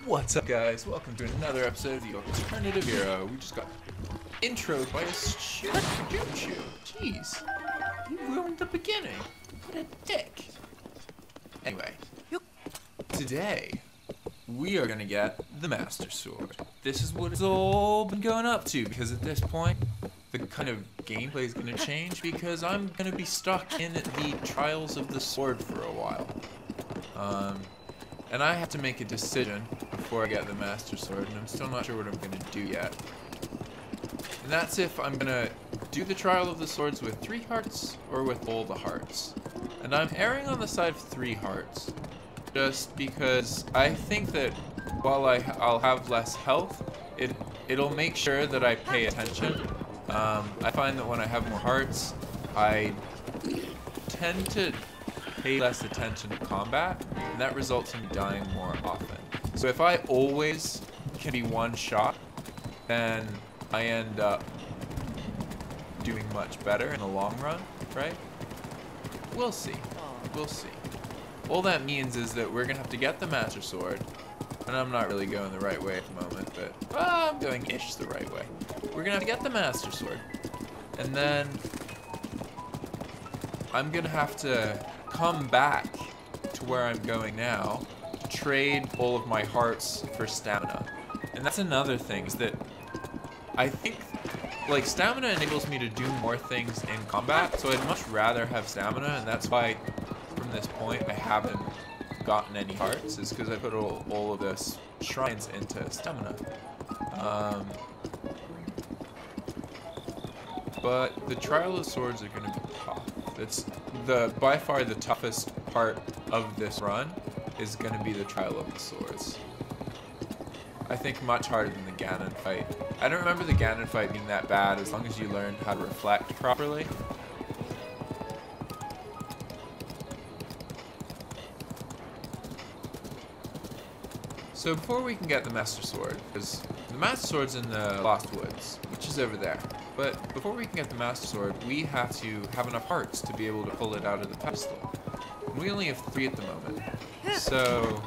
What's up, guys? Welcome to another episode of the Alternative Hero. We just got introed by a choo-choo. Jeez, you ruined the beginning. What a dick. Anyway, today we are gonna get the Master Sword. This is what it's all been going up to, because at this point, the kind of gameplay is gonna change because I'm gonna be stuck in the Trials of the Sword for a while. And I have to make a decision before I get the Master Sword, and I'm still not sure what I'm going to do yet. And that's if I'm going to do the Trial of the Swords with 3 hearts or with all the hearts. And I'm erring on the side of 3 hearts, just because I think that while I'll have less health, it'll make sure that I pay attention. I find that when I have more hearts, I tend to pay less attention to combat, and that results in me dying more often. So if I always can be one shot, then I end up doing much better in the long run, right? We'll see. We'll see. All that means is that we're gonna have to get the Master Sword, and I'm not really going the right way at the moment, but I'm going ish the right way. We're gonna have to get the Master Sword, and then I'm gonna have to come back to where I'm going now to trade all of my hearts for stamina. And that's another thing, is that I think like stamina enables me to do more things in combat, so I'd much rather have stamina, and that's why from this point I haven't gotten any hearts, is because I put all of this shrines into stamina. But the Trial of Swords are going to be tough. It's by far the toughest part of this run is going to be the Trial of the Swords. I think much harder than the Gannon fight. I don't remember the Gannon fight being that bad as long as you learned how to reflect properly. So before we can get the Master Sword, because the Master Sword's in the Lost Woods, which is over there. But before we can get the Master Sword, we have to have enough hearts to be able to pull it out of the pedestal. And we only have 3 at the moment. So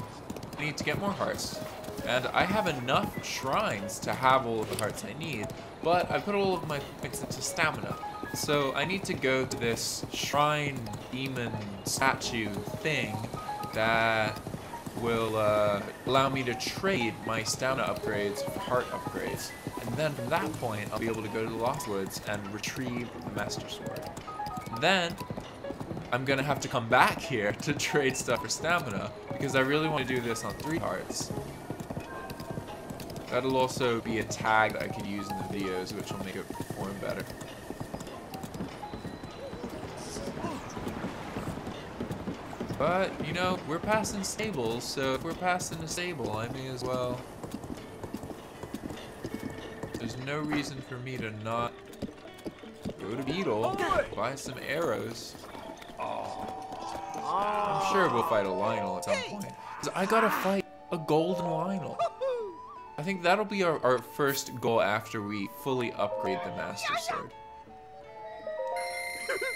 I need to get more hearts. And I have enough shrines to have all of the hearts I need, but I put all of my points into stamina. So I need to go to this shrine demon statue thing that will allow me to trade my stamina upgrades for heart upgrades. And then from that point, I'll be able to go to the Lost Woods and retrieve the Master Sword. Then I'm gonna have to come back here to trade stuff for stamina, because I really want to do this on 3 hearts. That'll also be a tag that I can use in the videos, which will make it perform better. But, you know, we're passing stables, so if we're passing a stable, I may as well. There's no reason for me to not go to Beetle, buy some arrows. I'm sure we'll fight a Lionel at some point. 'Cause I gotta fight a golden Lionel. I think that'll be our first goal after we fully upgrade the Master Sword.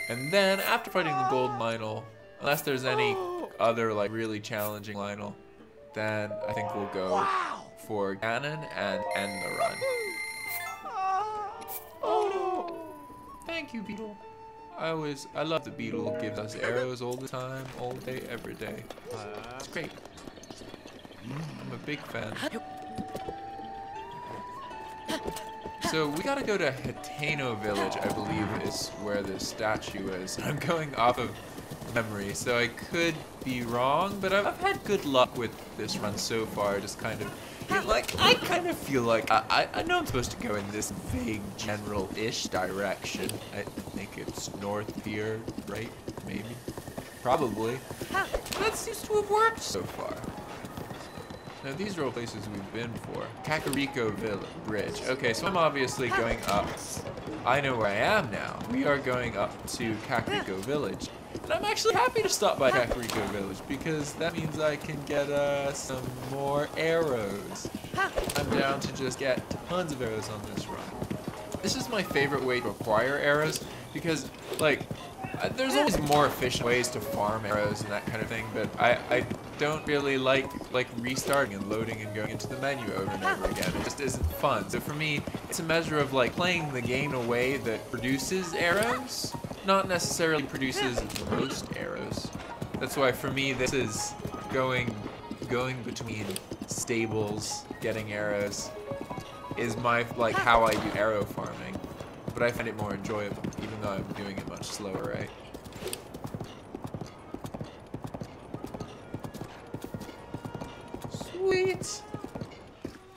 And then, after fighting the golden Lionel, unless there's any other like really challenging Lionel, then I think we'll go for Gannon and end the run. Oh no! Thank you, Beetle. I love the Beetle. Gives us arrows all the time, all day, every day. It's great. I'm a big fan. So we gotta go to Hateno village, I believe is where the statue is. I'm going off of memory, so I could be wrong, but I've had good luck with this run so far. Just kind of, I kind of feel like I know I'm supposed to go in this vague general-ish direction. I think it's north here, right? Maybe, probably. That seems to have worked so far. Now these are all places we've been for. Kakariko Bridge. Okay, so I'm obviously going up. I know where I am now. We are going up to Kakariko Village. And I'm actually happy to stop by Kakariko Village, because that means I can get some more arrows. I'm down to just get tons of arrows on this run. This is my favorite way to acquire arrows, because like There's always more efficient ways to farm arrows and that kind of thing, but I don't really like restarting and loading and going into the menu over and over again. It just isn't fun. So for me, it's a measure of like playing the game in a way that produces arrows, not necessarily produces the most arrows. That's why for me this is going between stables, getting arrows, is my how I do arrow farming. But I find it more enjoyable, even though I'm doing it much slower, right? Sweet!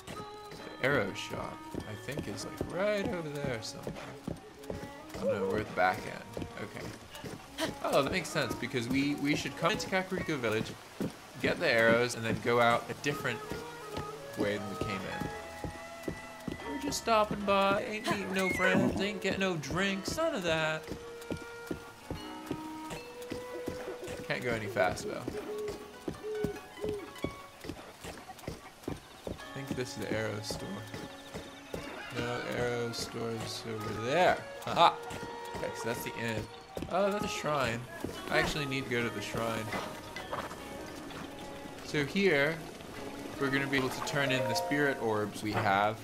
The arrow shop, I think, is like right over there somewhere. Oh no, we're at the back end. Okay. Oh, that makes sense, because we should come into Kakariko Village, get the arrows, and then go out a different way than we came in. We're just stopping by, ain't meeting no friends, ain't getting no drinks, none of that. Can't go any faster though. I think this is the arrow store. No, arrow store's over there. Haha! Okay, so that's the inn. Oh, that's a shrine. I actually need to go to the shrine. So here, we're going to be able to turn in the spirit orbs we have.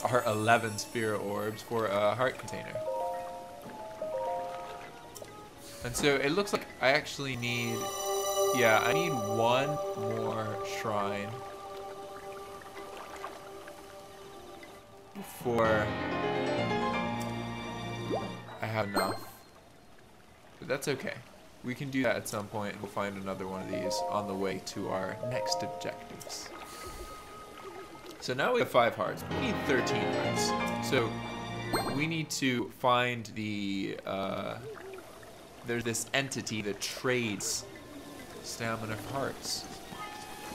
Our 11 spirit orbs for a heart container. And so it looks like I actually need, yeah, I need one more shrine before I have enough. But that's okay. We can do that at some point, and we'll find another one of these on the way to our next objectives. So now we have 5 hearts, but we need 13 hearts. So we need to find the, there's this entity that trades stamina for hearts.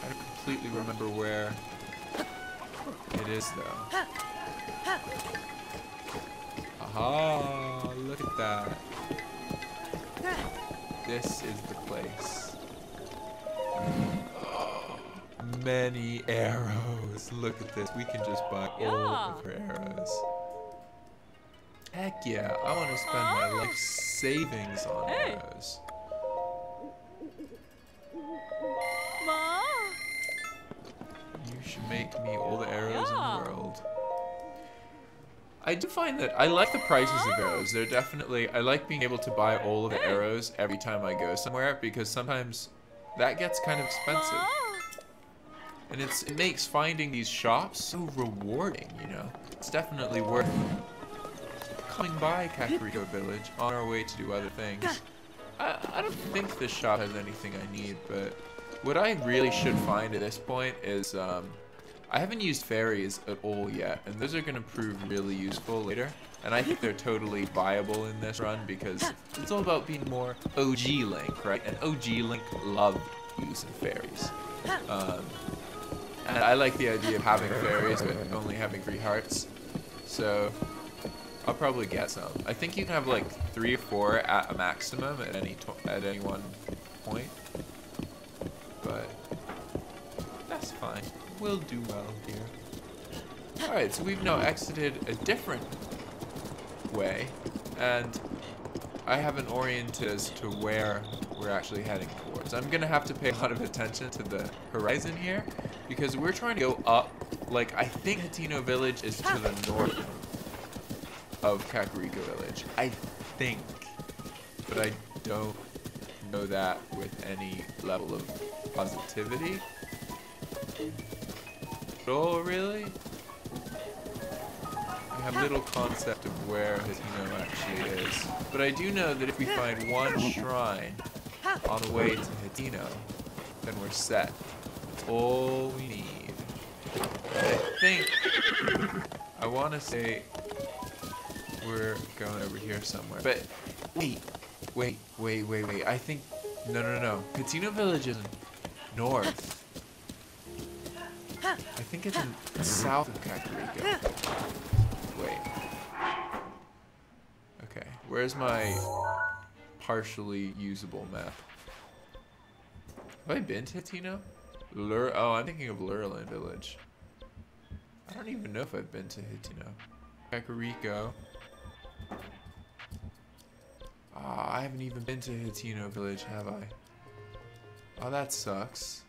I don't completely remember where it is though. Aha, look at that. This is the place. Many arrows. Look at this. We can just buy all of her arrows. Heck yeah, I want to spend my life savings on arrows. You should make me all the arrows in the world. I do find that I like the prices of arrows. They're definitely, I like being able to buy all of the arrows every time I go somewhere, because sometimes that gets kind of expensive. And it makes finding these shops so rewarding, you know? It's definitely worth coming by Kakariko Village on our way to do other things. I don't think this shop has anything I need, but what I really should find at this point is, I haven't used fairies at all yet, and those are going to prove really useful later. And I think they're totally viable in this run, because it's all about being more OG Link, right? And OG Link loved using fairies. And I like the idea of having fairies, but only having 3 hearts. So I'll probably get some. I think you can have like 3 or 4 at a maximum at any one point. But that's fine. We'll do well here. Alright, so we've now exited a different way, and I haven't oriented as to where we're actually heading towards. I'm gonna have to pay a lot of attention to the horizon here, because we're trying to go up. Like, I think Hateno Village is to the north of Kakariko Village. I think, but I don't know that with any level of positivity. Oh, really? I have little concept of where Hateno actually is. But I do know that if we find one shrine on the way to Hateno, then we're set. That's all we need. I think, I want to say we're going over here somewhere. But wait. I think, no. Hateno Village is north. I think it's in south of Kakariko. Wait. Okay, where's my partially usable map? Have I been to Hateno? Oh, I'm thinking of Lurelin Village. I don't even know if I've been to Hateno. Kakariko. I haven't even been to Hateno village, have I? Oh, that sucks.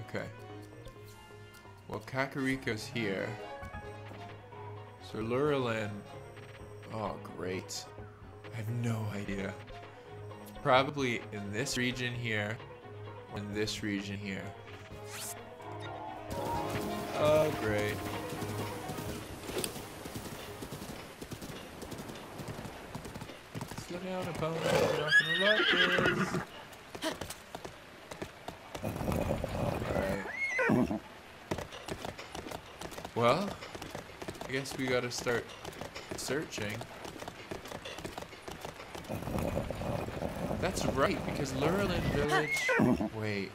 Okay. Well, Kakariko's here. So Lurelin... Oh, great. I have no idea. It's probably in this region here, or in this region here. Oh, great. Slow down, opponent. You're not gonna like this. Alright. Well, I guess we gotta start searching. That's right, because Lurelin Village... Wait.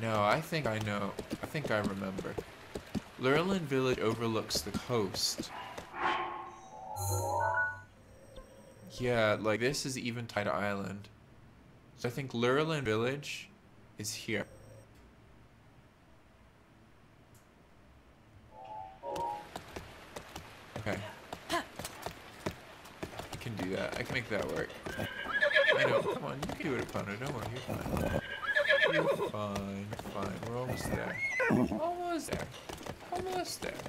No, I think I know. I think I remember. Lurelin Village overlooks the coast. Yeah, like this is Eventide Island. So I think Lurelin Village is here. Okay. I can do that. I can make that work. I know. Come on, you can do it, opponent. Don't worry, you're fine. You're fine. You're fine. We're almost there. Almost there. Almost there.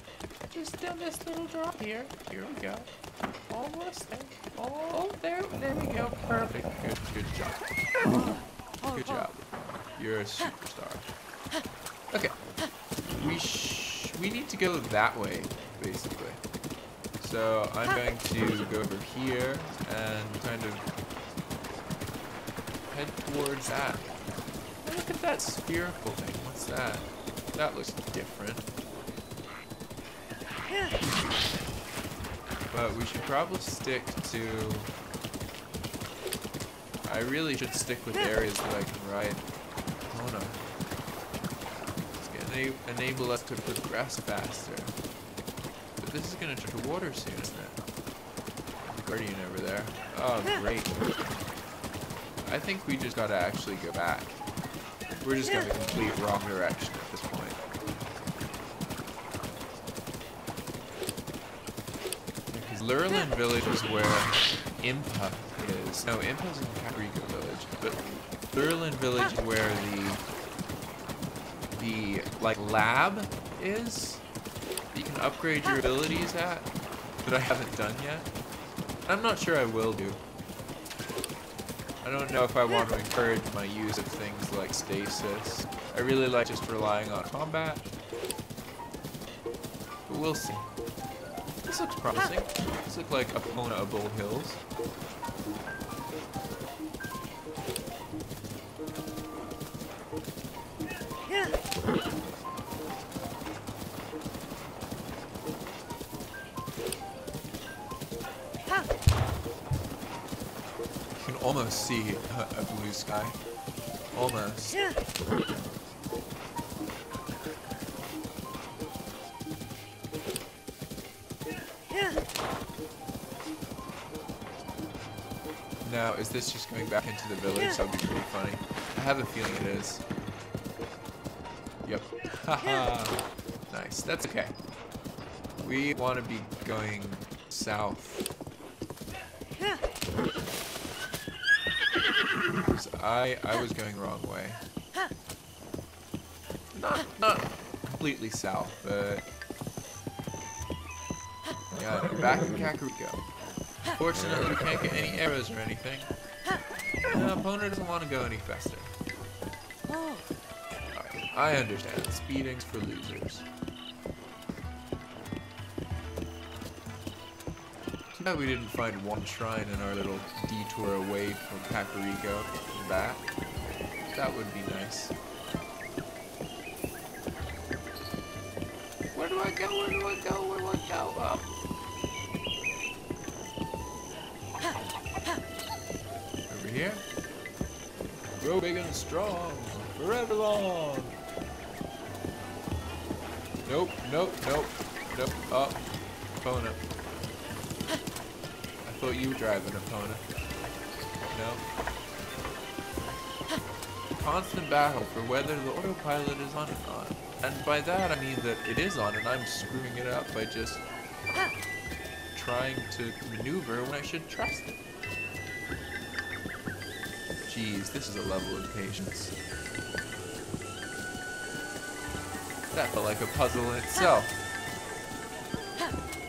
Just down this little drop here. Here we go. Almost there. Oh, there we go. Perfect. Good job. Good job. You're a superstar. Okay. We need to go that way, basically. So I'm going to go over here and kind of head towards that. Oh, look at that spherical thing. What's that? That looks different. But we should probably stick to... I really should stick with areas that I can ride. Oh no. It's gonna enable us to progress faster. But this is gonna turn to water soon, isn't it? Guardian over there. Oh, great. I think we just gotta actually go back. We're just going the complete wrong direction at this point. Because Lurelin Village is where Impa is. No, Impa's in Kakariko Village, but Lurelin Village is where the like lab is that you can upgrade your abilities at that I haven't done yet. I'm not sure I will do. I don't know if I want to encourage my use of things like stasis. I really like just relying on combat. But we'll see. This looks promising. This looks like Epona-able hills. Almost see a blue sky. Almost. Now, is this just going back into the village? That would be pretty funny. I have a feeling it is. Yep. Haha. Nice. That's okay. We want to be going south. I was going wrong way. Not completely south, but yeah, back in Kakariko. Fortunately, we can't get any arrows or anything. The opponent doesn't want to go any faster. Right, I understand. Speeding's for losers. Too bad we didn't find one shrine in our little detour away from Kakariko and back. That would be nice. Where do I go? Where do I go? Where do I go? Up. Over here. Grow big and strong. Forever long. Nope, nope, nope, nope. Up. Epona. I thought you were driving, Epona. No. Constant battle for whether the autopilot is on or not. And by that I mean that it is on and I'm screwing it up by just trying to maneuver when I should trust it. Jeez, this is a level of patience. That felt like a puzzle in itself.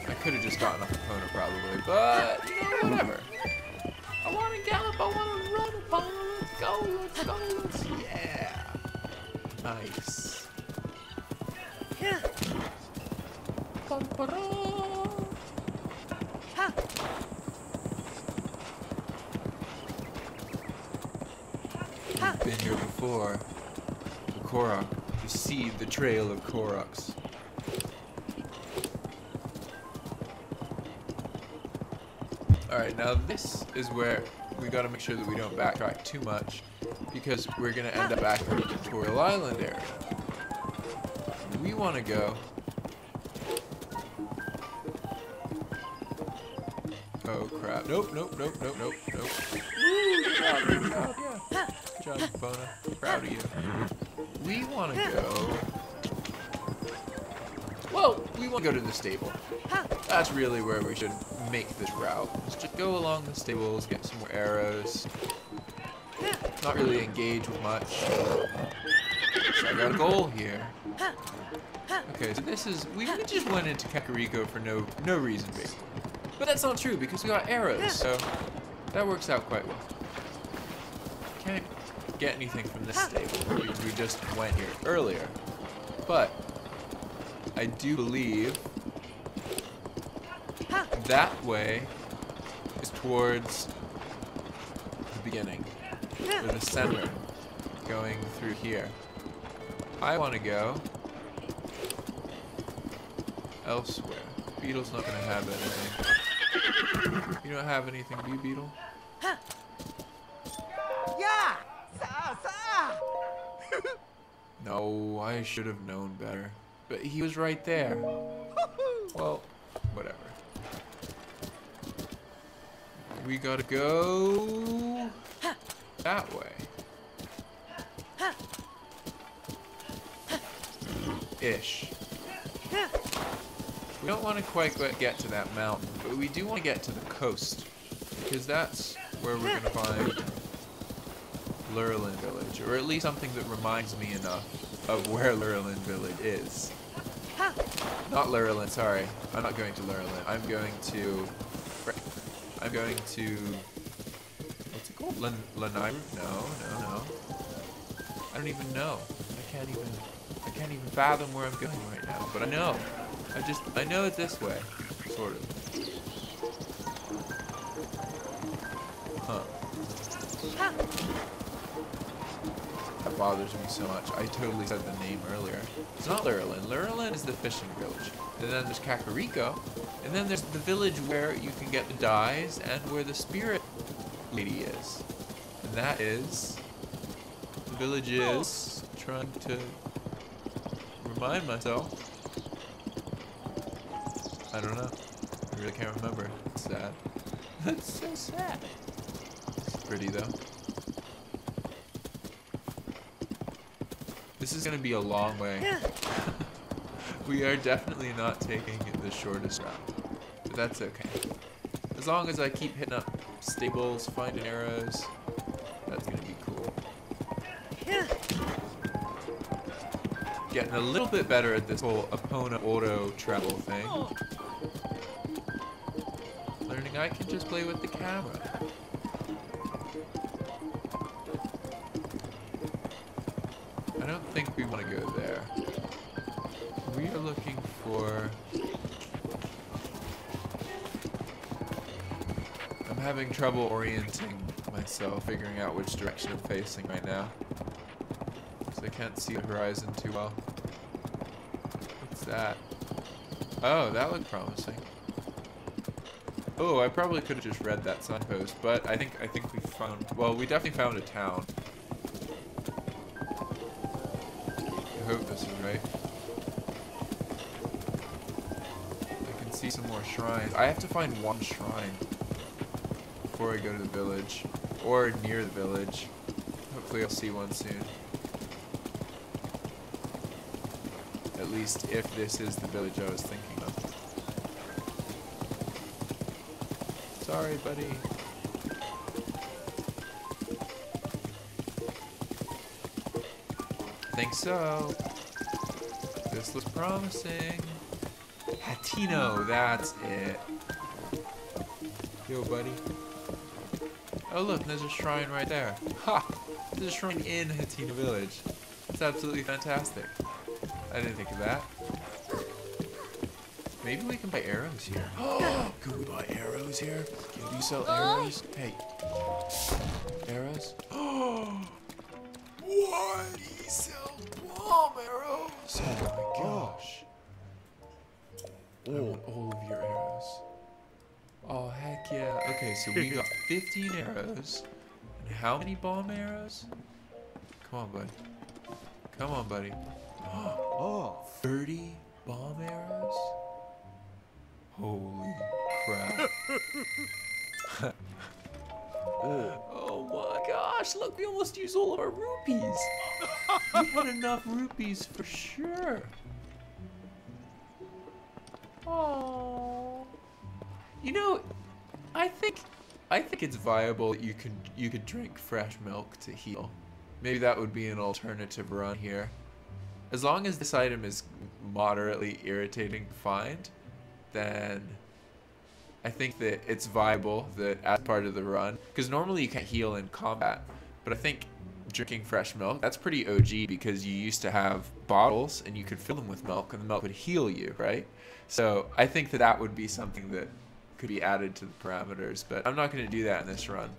I could have just gotten off Hateno probably, but you know, whatever. I want to gallop, I want to run, Hateno. Let's go, let's go, let's yeah. Nice. We've been here before. The Korok. To see the trail of Koroks. Alright, now this is where we gotta make sure that we don't backtrack too much, because we're gonna end up back in the Tutorial Island area. We wanna go. Oh crap. Nope, nope, nope, nope, nope, nope. Woo, good job, yeah. Good job, Bona. Proud of you. We wanna go. Well, we want to go to the stable. That's really where we should make this route. Let's just go along the stables, get some more arrows. Not really engage with much. So I got a goal here. Okay, so this is... We just went into Kakariko for no reason, basically. But that's not true, because we got arrows, so that works out quite well. Can't get anything from this stable, because we just went here earlier. But I do believe that way is towards the beginning, or the center, going through here. I want to go elsewhere. Beetle's not going to have anything. You don't have anything, do you, Beetle? Yeah. No, I should have known better. But he was right there. Well, whatever. We gotta go that way. Ish. We don't want to quite get to that mountain, but we do want to get to the coast, because that's where we're gonna find Lurelin Village, or at least something that reminds me enough of where Lurelin Village is. Not Lurelin, sorry. I'm not going to Lurelin. I'm going to... What's it called? Lanai? No. I don't even know. I can't even fathom where I'm going right now. But I know. I know it's this way. Sort of. Huh. That bothers me so much. I totally said the name earlier. It's not Lurelin. Lurelin is the fishing village. And then there's Kakariko. And then there's the village where you can get the dyes and where the spirit lady is. And that is... The village is... Trying to remind myself. I don't know. I really can't remember. It's sad. That's so sad. It's pretty though. This is gonna be a long way. We are definitely not taking the shortest route. But that's okay. As long as I keep hitting up stables, finding arrows, that's gonna be cool. Getting a little bit better at this whole Epona auto travel thing. Learning I can just play with the camera. I don't think we want to go there. We are looking for... I'm having trouble orienting myself, figuring out which direction I'm facing right now. Because I can't see the horizon too well. What's that? Oh, that looked promising. Oh, I probably could have just read that signpost, but I think we found... Well, we definitely found a town. I hope this is right. I can see some more shrines. I have to find one shrine before I go to the village, or near the village. Hopefully I'll see one soon. At least if this is the village I was thinking of. Sorry, buddy. Think so. This looks promising. Hateno, that's it. Yo, buddy. Oh look, there's a shrine right there. Ha! There's a shrine in Hateno village. It's absolutely fantastic. I didn't think of that. Maybe we can buy arrows here. Oh, could we buy arrows here? Can you sell arrows? Hey. Arrows? Oh! What? He sells bomb arrows! Oh my gosh. I want all of your arrows. Oh, heck yeah. Okay, so we got 15 arrows. And how many bomb arrows? Come on, buddy. Come on, buddy. Oh, 30 bomb arrows? Holy crap. Oh my gosh, look, we almost used all of our rupees. We had enough rupees for sure. Oh. You know, I think it's viable that you could drink fresh milk to heal. Maybe that would be an alternative run here. As long as this item is moderately irritating to find, then I think that it's viable that as part of the run, because normally you can't heal in combat, but I think drinking fresh milk, that's pretty OG because you used to have bottles and you could fill them with milk and the milk would heal you, right? So I think that that would be something that could be added to the parameters, but I'm not going to do that in this run.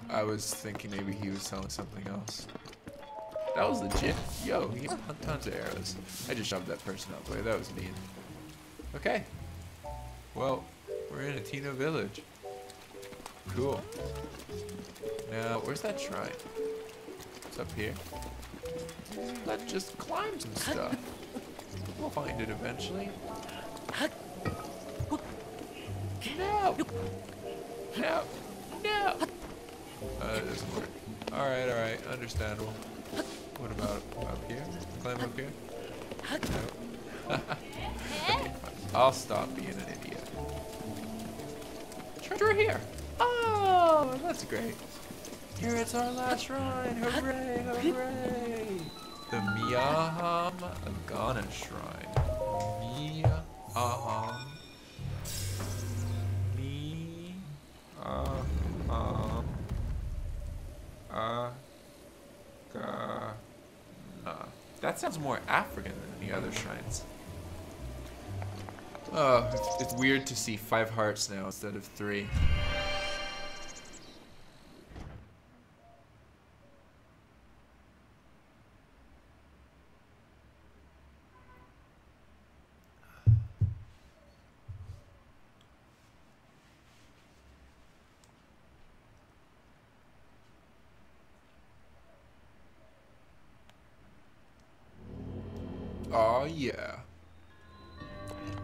I was thinking maybe he was selling something else. That was legit. Yo, he had tons of arrows. I just shoved that person out the way. That was mean. Okay. Well, we're in Hateno village. Cool. Now, where's that shrine? It's up here. Let's just climb some stuff. We'll find it eventually. No! No! No! That doesn't work. Alright, alright. Understandable. What about up here? Climb up here? No. Okay, I'll stop being an idiot. Treasure here! Oh, that's great. Here it's our last shrine! Hooray! Hooray! The Myahm Agana shrine. Myahm. Agana. That sounds more African than the other shrines. Oh, it's weird to see 5 hearts now instead of 3. Oh yeah.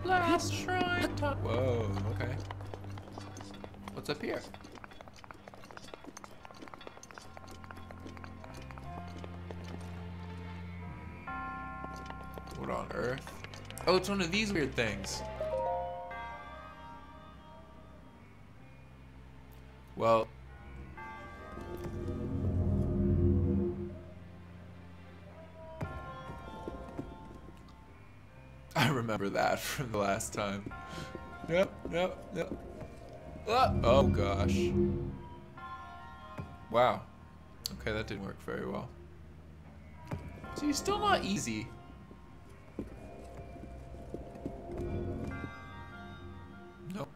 Last shrine time. Whoa, okay. What's up here? What on earth? Oh, it's one of these weird things. Well, I remember that from the last time. Nope, nope, nope. Oh gosh. Wow. Okay, that didn't work very well. So you're still not easy. Nope.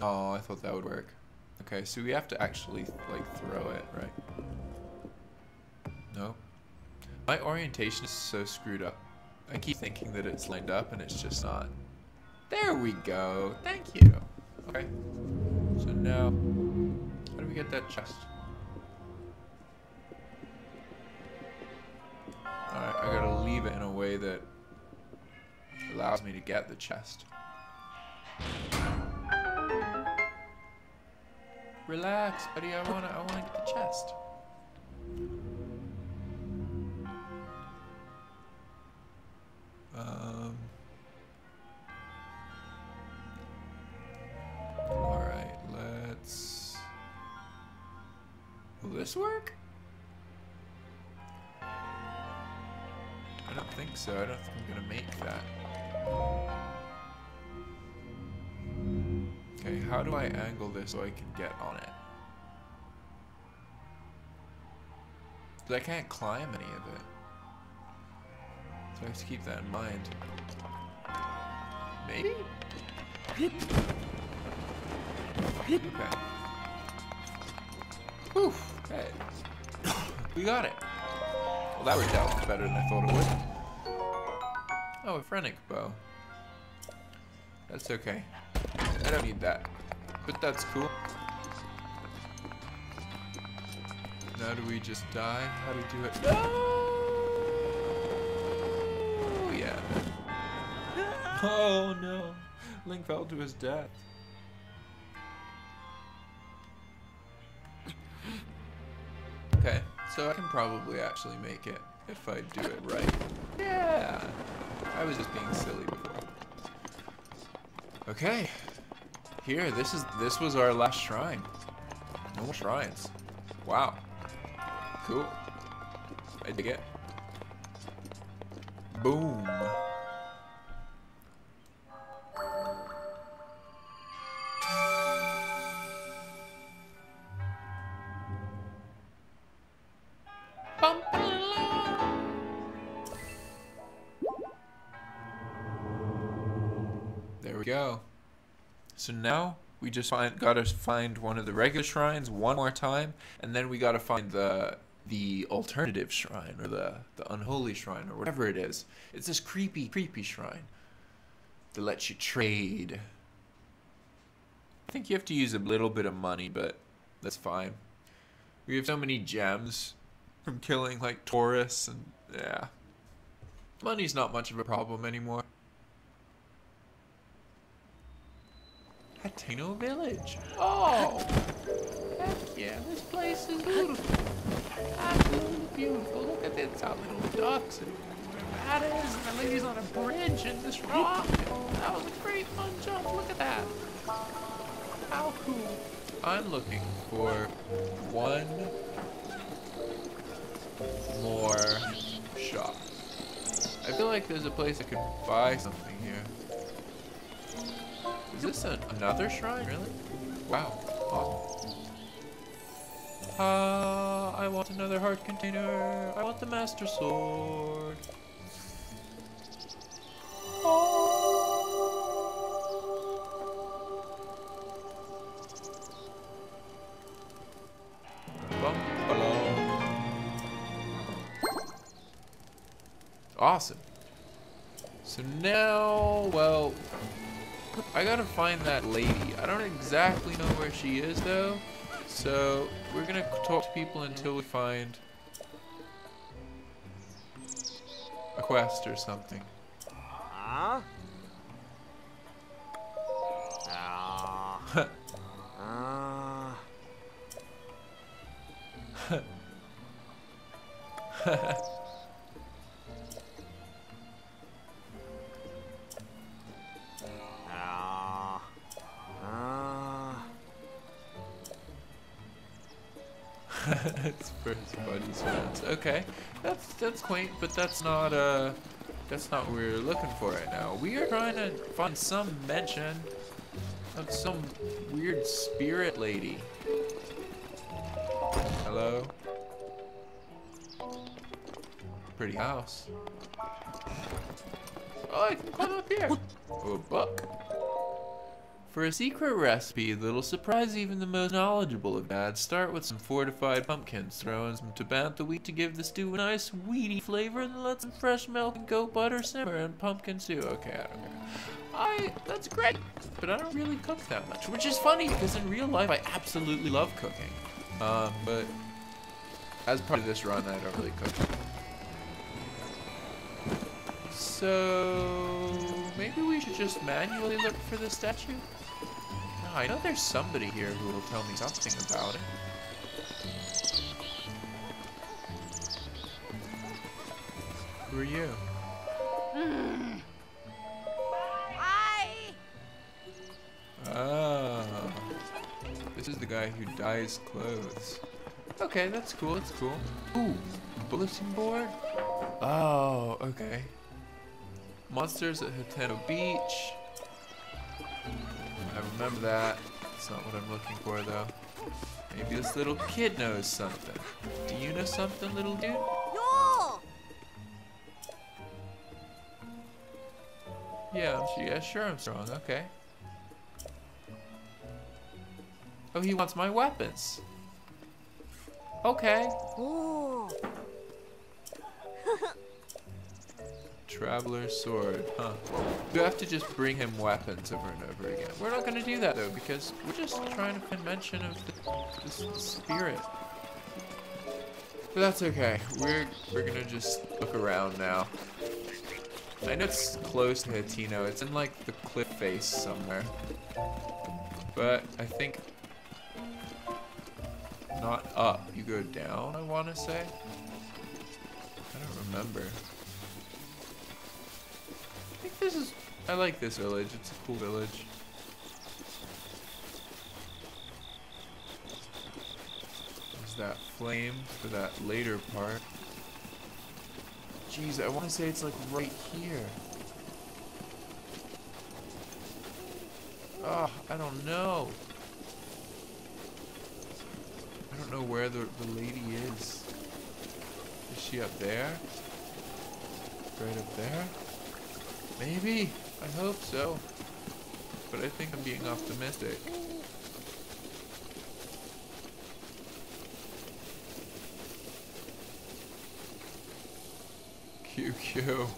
Oh, I thought that would work. Okay, so we have to actually, like, throw it, right? No. My orientation is so screwed up. I keep thinking that it's lined up, and it's just not. There we go. Thank you. Okay. So now, how do we get that chest? to leave it in a way that allows me to get the chest. Relax, buddy. I wanna get the chest. All right. Let's. Will this work? I don't think so. I don't think I'm gonna make that. Okay, how do I angle this so I can get on it? Because I can't climb any of it. So I have to keep that in mind. Maybe? Okay. Oof. Hey. We got it. Well, that worked out better than I thought it would. Oh, a phrenic bow. That's okay. I don't need that. But that's cool. Now do we just die? How do we do it? No! Yeah. Oh no. Link fell to his death. Okay, so I can probably actually make it if I do it right. Yeah! I was just being silly before. Okay. Here, this was our last shrine. No more shrines. Wow. Cool. I dig it. Boom. There we go. So now we just gotta find one of the regular shrines one more time, and then we gotta find the alternative shrine, or the unholy shrine, or whatever it is. It's this creepy shrine that lets you trade. I think you have to use a little bit of money, but that's fine. We have so many gems from killing like tourists, and yeah, money's not much of a problem anymore. Hateno village. Oh, heck yeah, this place is beautiful. Absolutely beautiful. Look at this, our little ducks and whatever that is, and the lady's on a bridge in this rock. That was a great fun jump. Look at that. How cool. I'm looking for one more shop. I feel like there's a place I could buy something here. Is this another shrine, really? Wow. Awesome. I want another heart container. I want the master sword. Awesome. So now, well, I gotta find that lady. I don't exactly know where she is though. So we're gonna talk to people until we find a quest or something. It's for his buddies' friends. Okay, that's quaint, but that's not what we're looking for right now. We are trying to find some mention of some weird spirit lady. Hello? Pretty house. Oh, I can climb up here. Oh, a book. For a secret recipe that'll surprise even the most knowledgeable of dads, start with some fortified pumpkins. Throw in some tabantha wheat to give the stew a nice weedy flavor, then let some fresh milk and goat butter simmer in pumpkin stew. Okay, I don't care. That's great, but I don't really cook that much, which is funny because in real life I absolutely love cooking. But as part of this run, I don't really cook. So maybe we should just manually look for the statue? No, I know there's somebody here who will tell me something about it. Who are you? Oh. This is the guy who dyes clothes. Okay, that's cool, that's cool. Ooh, bulletin board? Oh, okay. Monsters at Hateno Beach. I remember that. That's not what I'm looking for, though. Maybe this little kid knows something. Do you know something, little dude? Yeah, sure I'm strong. Okay. Oh, he wants my weapons. Okay. Traveler's sword, huh? You have to just bring him weapons over and over again. We're not gonna do that though, because we're just trying to find mention of the spirit. But that's okay. We're gonna just look around now. I know it's close to Hateno. It's in like the cliff face somewhere. But I think not up. You go down, I wanna say. I don't remember. I think this is... I like this village. It's a cool village. There's that flame for that later part. Jeez, I want to say it's like right here. Oh, I don't know. I don't know where the lady is. Is she up there? Right up there? Maybe. I hope so. But I think I'm being optimistic. QQ.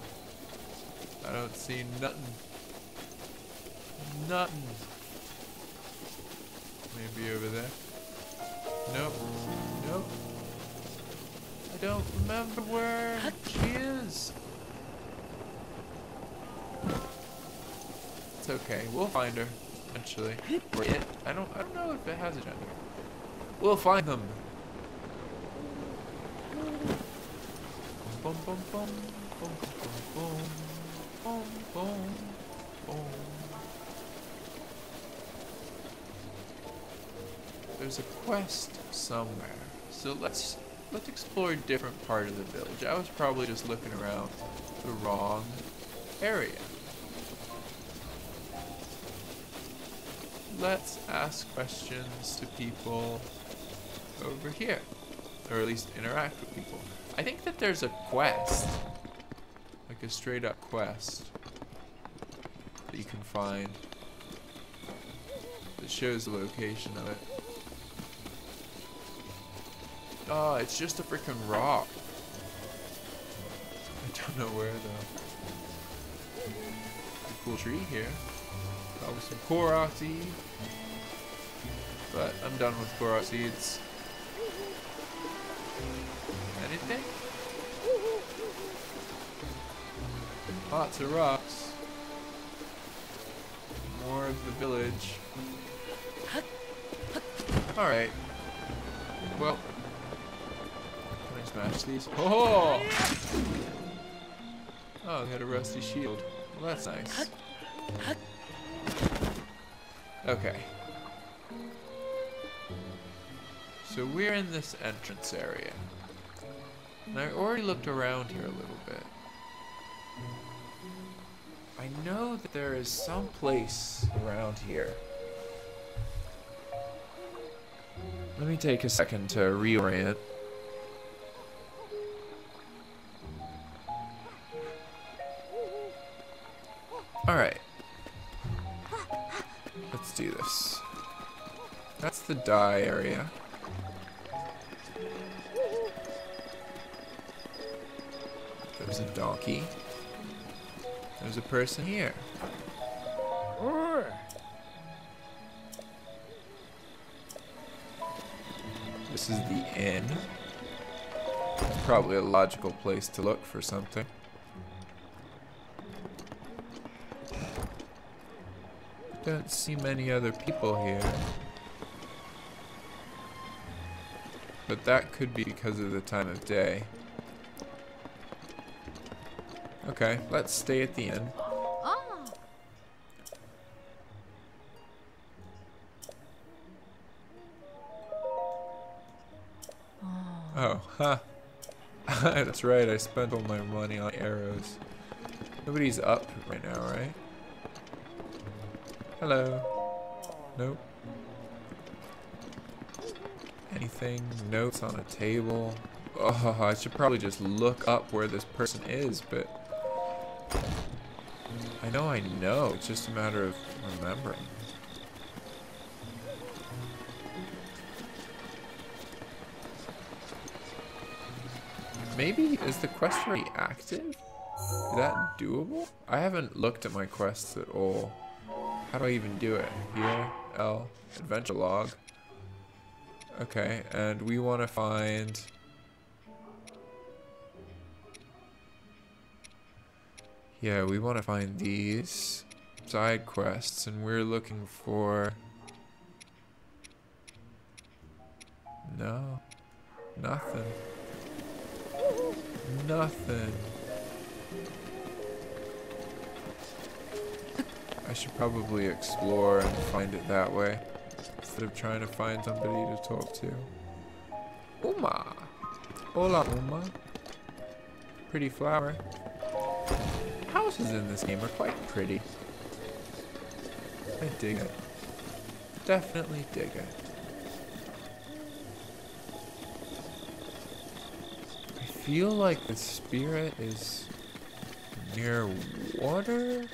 I don't see nothing. Nothing. Maybe over there. Nope. Nope. I don't remember where she is. It's okay. We'll find her eventually. Or it. I don't know if it has a gender. We'll find them. Boom, boom, boom, boom, boom, boom, boom, boom. There's a quest somewhere, so let's explore a different part of the village. I was probably just looking around the wrong area. Let's ask questions to people over here, or at least interact with people. I think that there's a quest, like a straight up quest that you can find that shows the location of it. Oh, it's just a freaking rock. I don't know where though. A cool tree here. Probably some Korok seed. But I'm done with Korok seeds. Anything? Lots of rocks. More of the village. Alright. Well, can I smash these? Oh! Oh, they had a rusty shield. Well, that's nice. Okay. So we're in this entrance area. And I already looked around here a little bit. I know that there is some place around here. Let me take a second to reorient. Alright. Let's do this. That's the dye area. There's a donkey. There's a person here. This is the inn. Probably a logical place to look for something. Don't see many other people here. But that could be because of the time of day. Okay, let's stay at the inn. Oh, huh. That's right, I spent all my money on arrows. Nobody's up right now, right? Hello. Nope. Anything? Notes on a table? Oh, I should probably just look up where this person is, but I know. It's just a matter of remembering. Maybe, is the quest already active? Is that doable? I haven't looked at my quests at all. How do I even do it? Here, L, adventure log. Okay, and we want to find... Yeah, we want to find these side quests, and we're looking for... No. Nothing. Nothing. I should probably explore and find it that way, instead of trying to find somebody to talk to. Uma! Hola, Uma. Pretty flower. Houses in this game are quite pretty. I dig it. Definitely dig it. I feel like the spirit is near water,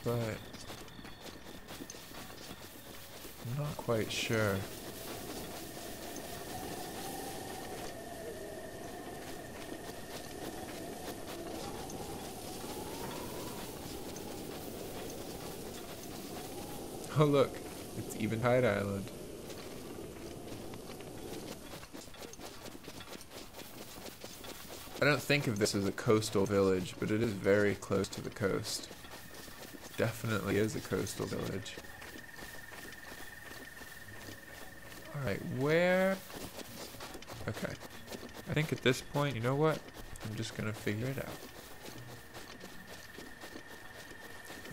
but I'm not quite sure. Oh look, it's Eventide Island. I don't think of this as a coastal village, but it is very close to the coast. Definitely is a coastal village. Alright, where? Okay. I think at this point, you know what? I'm just gonna figure it out.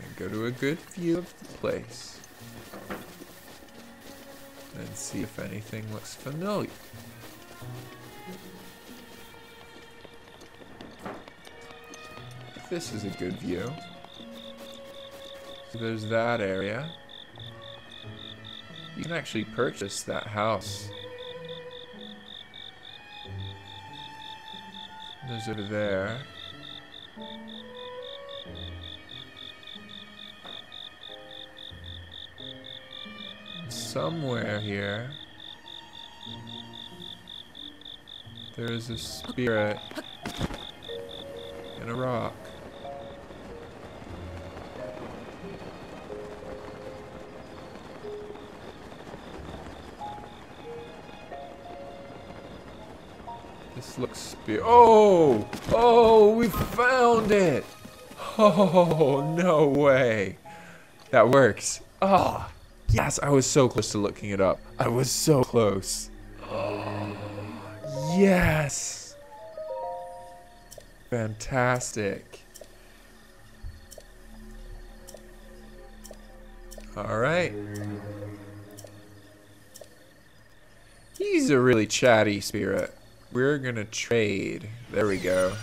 And go to a good view of the place. And see if anything looks familiar. This is a good view. So there's that area. You can actually purchase that house. There's over there. Somewhere here, there is a spirit in a rock. This looks oh! Oh, we found it! Oh, no way. That works. Oh, yes, I was so close to looking it up. I was so close. Oh, yes. Fantastic. All right. He's a really chatty spirit. We're gonna trade. There we go.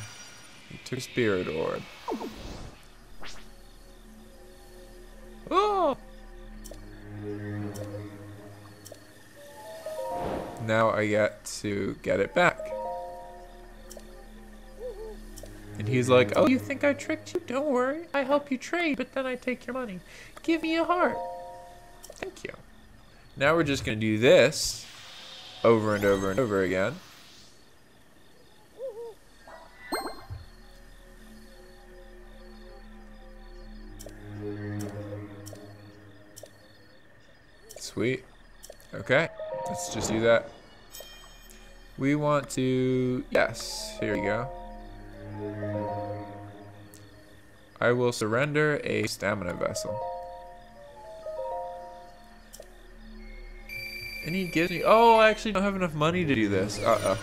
He took a spirit orb. Oh! Now I get to get it back. And he's like, oh, you think I tricked you? Don't worry. I help you trade, but then I take your money. Give me a heart. Thank you. Now we're just gonna do this over and over and over again. Sweet. Okay, let's just do that. We want to, yes, here we go. I will surrender a stamina vessel. And he gives me... Oh, I actually don't have enough money to do this. Uh-oh.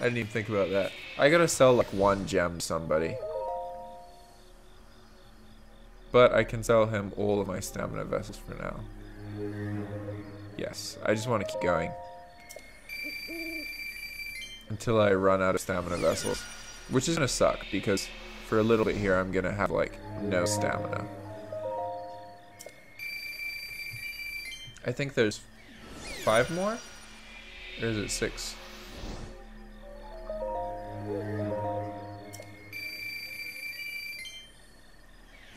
I didn't even think about that. I gotta sell like 1 gem to somebody. But I can sell him all of my stamina vessels for now. Yes, I just want to keep going. Until I run out of stamina vessels. Which is gonna suck, because for a little bit here I'm gonna have like no stamina. I think there's 5 more? Or is it 6?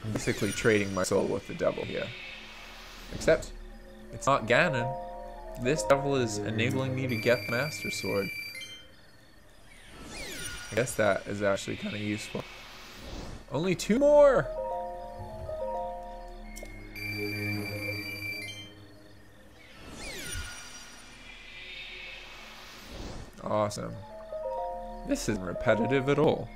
I'm basically trading my soul with the devil here. Except, it's not Gannon. This devil is enabling me to get the Master Sword. I guess that is actually kind of useful. Only 2 more! Awesome. This isn't repetitive at all.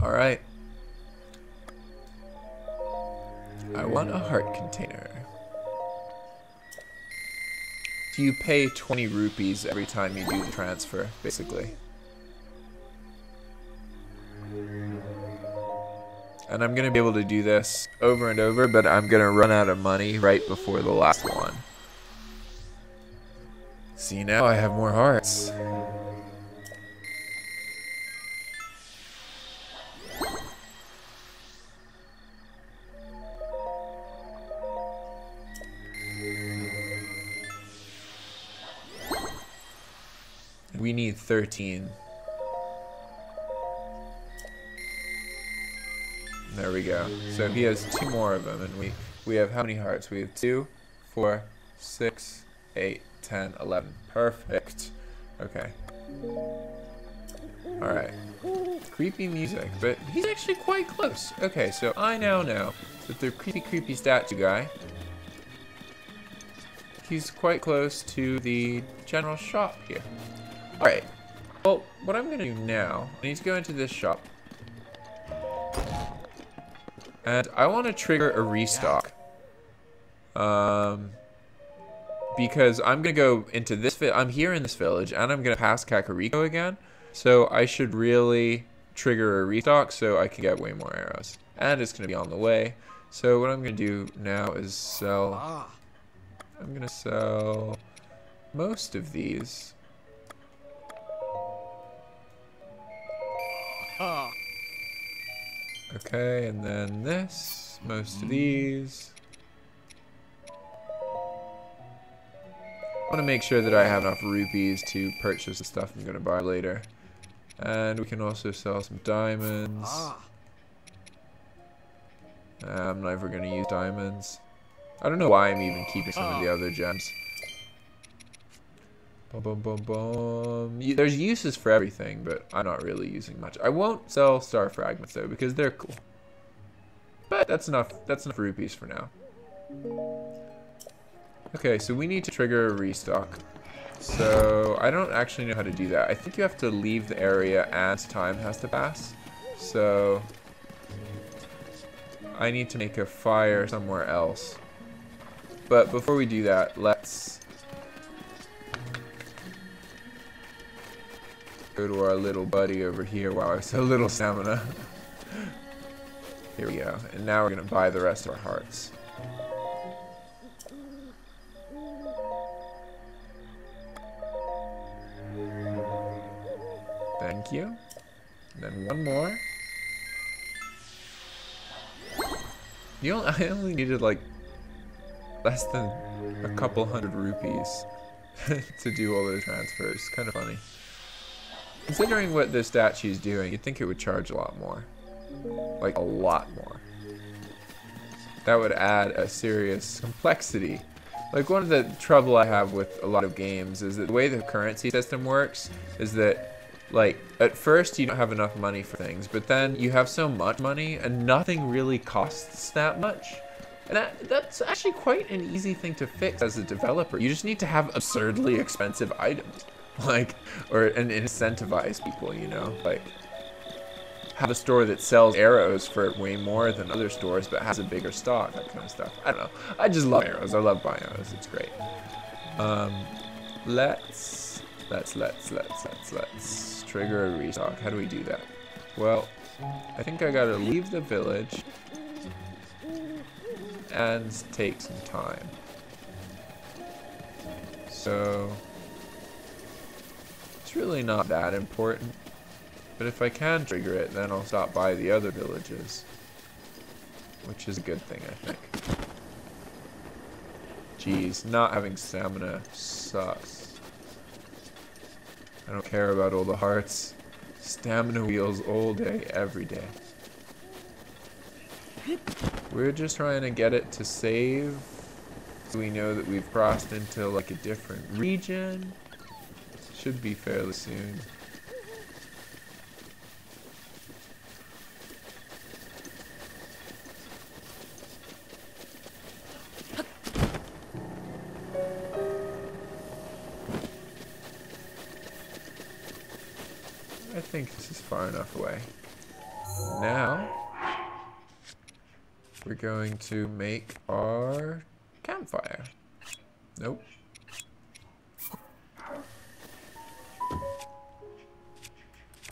Alright. I want a heart container. So you pay 20 rupees every time you do the transfer, basically. And I'm going to be able to do this over and over, but I'm going to run out of money right before the last one. See, now I have more hearts. We need 13. There we go. So he has 2 more of them, and we have how many hearts? We have 2, 4, 6, 8, 10, 11. Perfect. Okay. Alright. Creepy music, but he's actually quite close. Okay, so I now know that the creepy statue guy, he's quite close to the general shop here. Alright. Well, what I'm going to do now, I need to go into this shop. And I want to trigger a restock. Because I'm going to go into this... I'm here in this village, and I'm going to pass Kakariko again. So I should really trigger a restock so I can get way more arrows. And it's going to be on the way. So what I'm going to do now is sell... I'm going to sell most of these. Okay, and then this, most of these. I want to make sure that I have enough rupees to purchase the stuff I'm going to buy later. And we can also sell some diamonds. I'm never going to use diamonds. I don't know why I'm even keeping some of the other gems. Boom, boom, boom. There's uses for everything, but I'm not really using much. I won't sell star fragments though because they're cool. But that's enough. That's enough rupees for now. Okay, so we need to trigger a restock. So I don't actually know how to do that. I think you have to leave the area and time has to pass. So I need to make a fire somewhere else. But before we do that, let's go to our little buddy over here. Wow, I have so little stamina. Here we go. And now we're going to buy the rest of our hearts. Thank you. And then one more. I only needed like less than a couple hundred rupees to do all those transfers. Kind of funny. Considering what this statue's doing, you'd think it would charge a lot more. Like, a lot more. That would add a serious complexity. Like, one of the trouble I have with a lot of games is that the way the currency system works is that, like, at first you don't have enough money for things, but then you have so much money and nothing really costs that much. And that's actually quite an easy thing to fix as a developer. You just need to have absurdly expensive items. Like, and incentivize people, you know? Like, have a store that sells arrows for way more than other stores, but has a bigger stock, that kind of stuff. I don't know. I just love arrows. I love buying arrows. It's great. Let's trigger a restock. How do we do that? Well, I think I gotta leave the village and take some time. So it's really not that important. But if I can trigger it, then I'll stop by the other villages. Which is a good thing, I think. Jeez, not having stamina sucks. I don't care about all the hearts. Stamina wheels all day, every day. We're just trying to get it to save. So we know that we've crossed into like a different region. Should be fairly soon. I think this is far enough away. Now, we're going to make our campfire. Nope.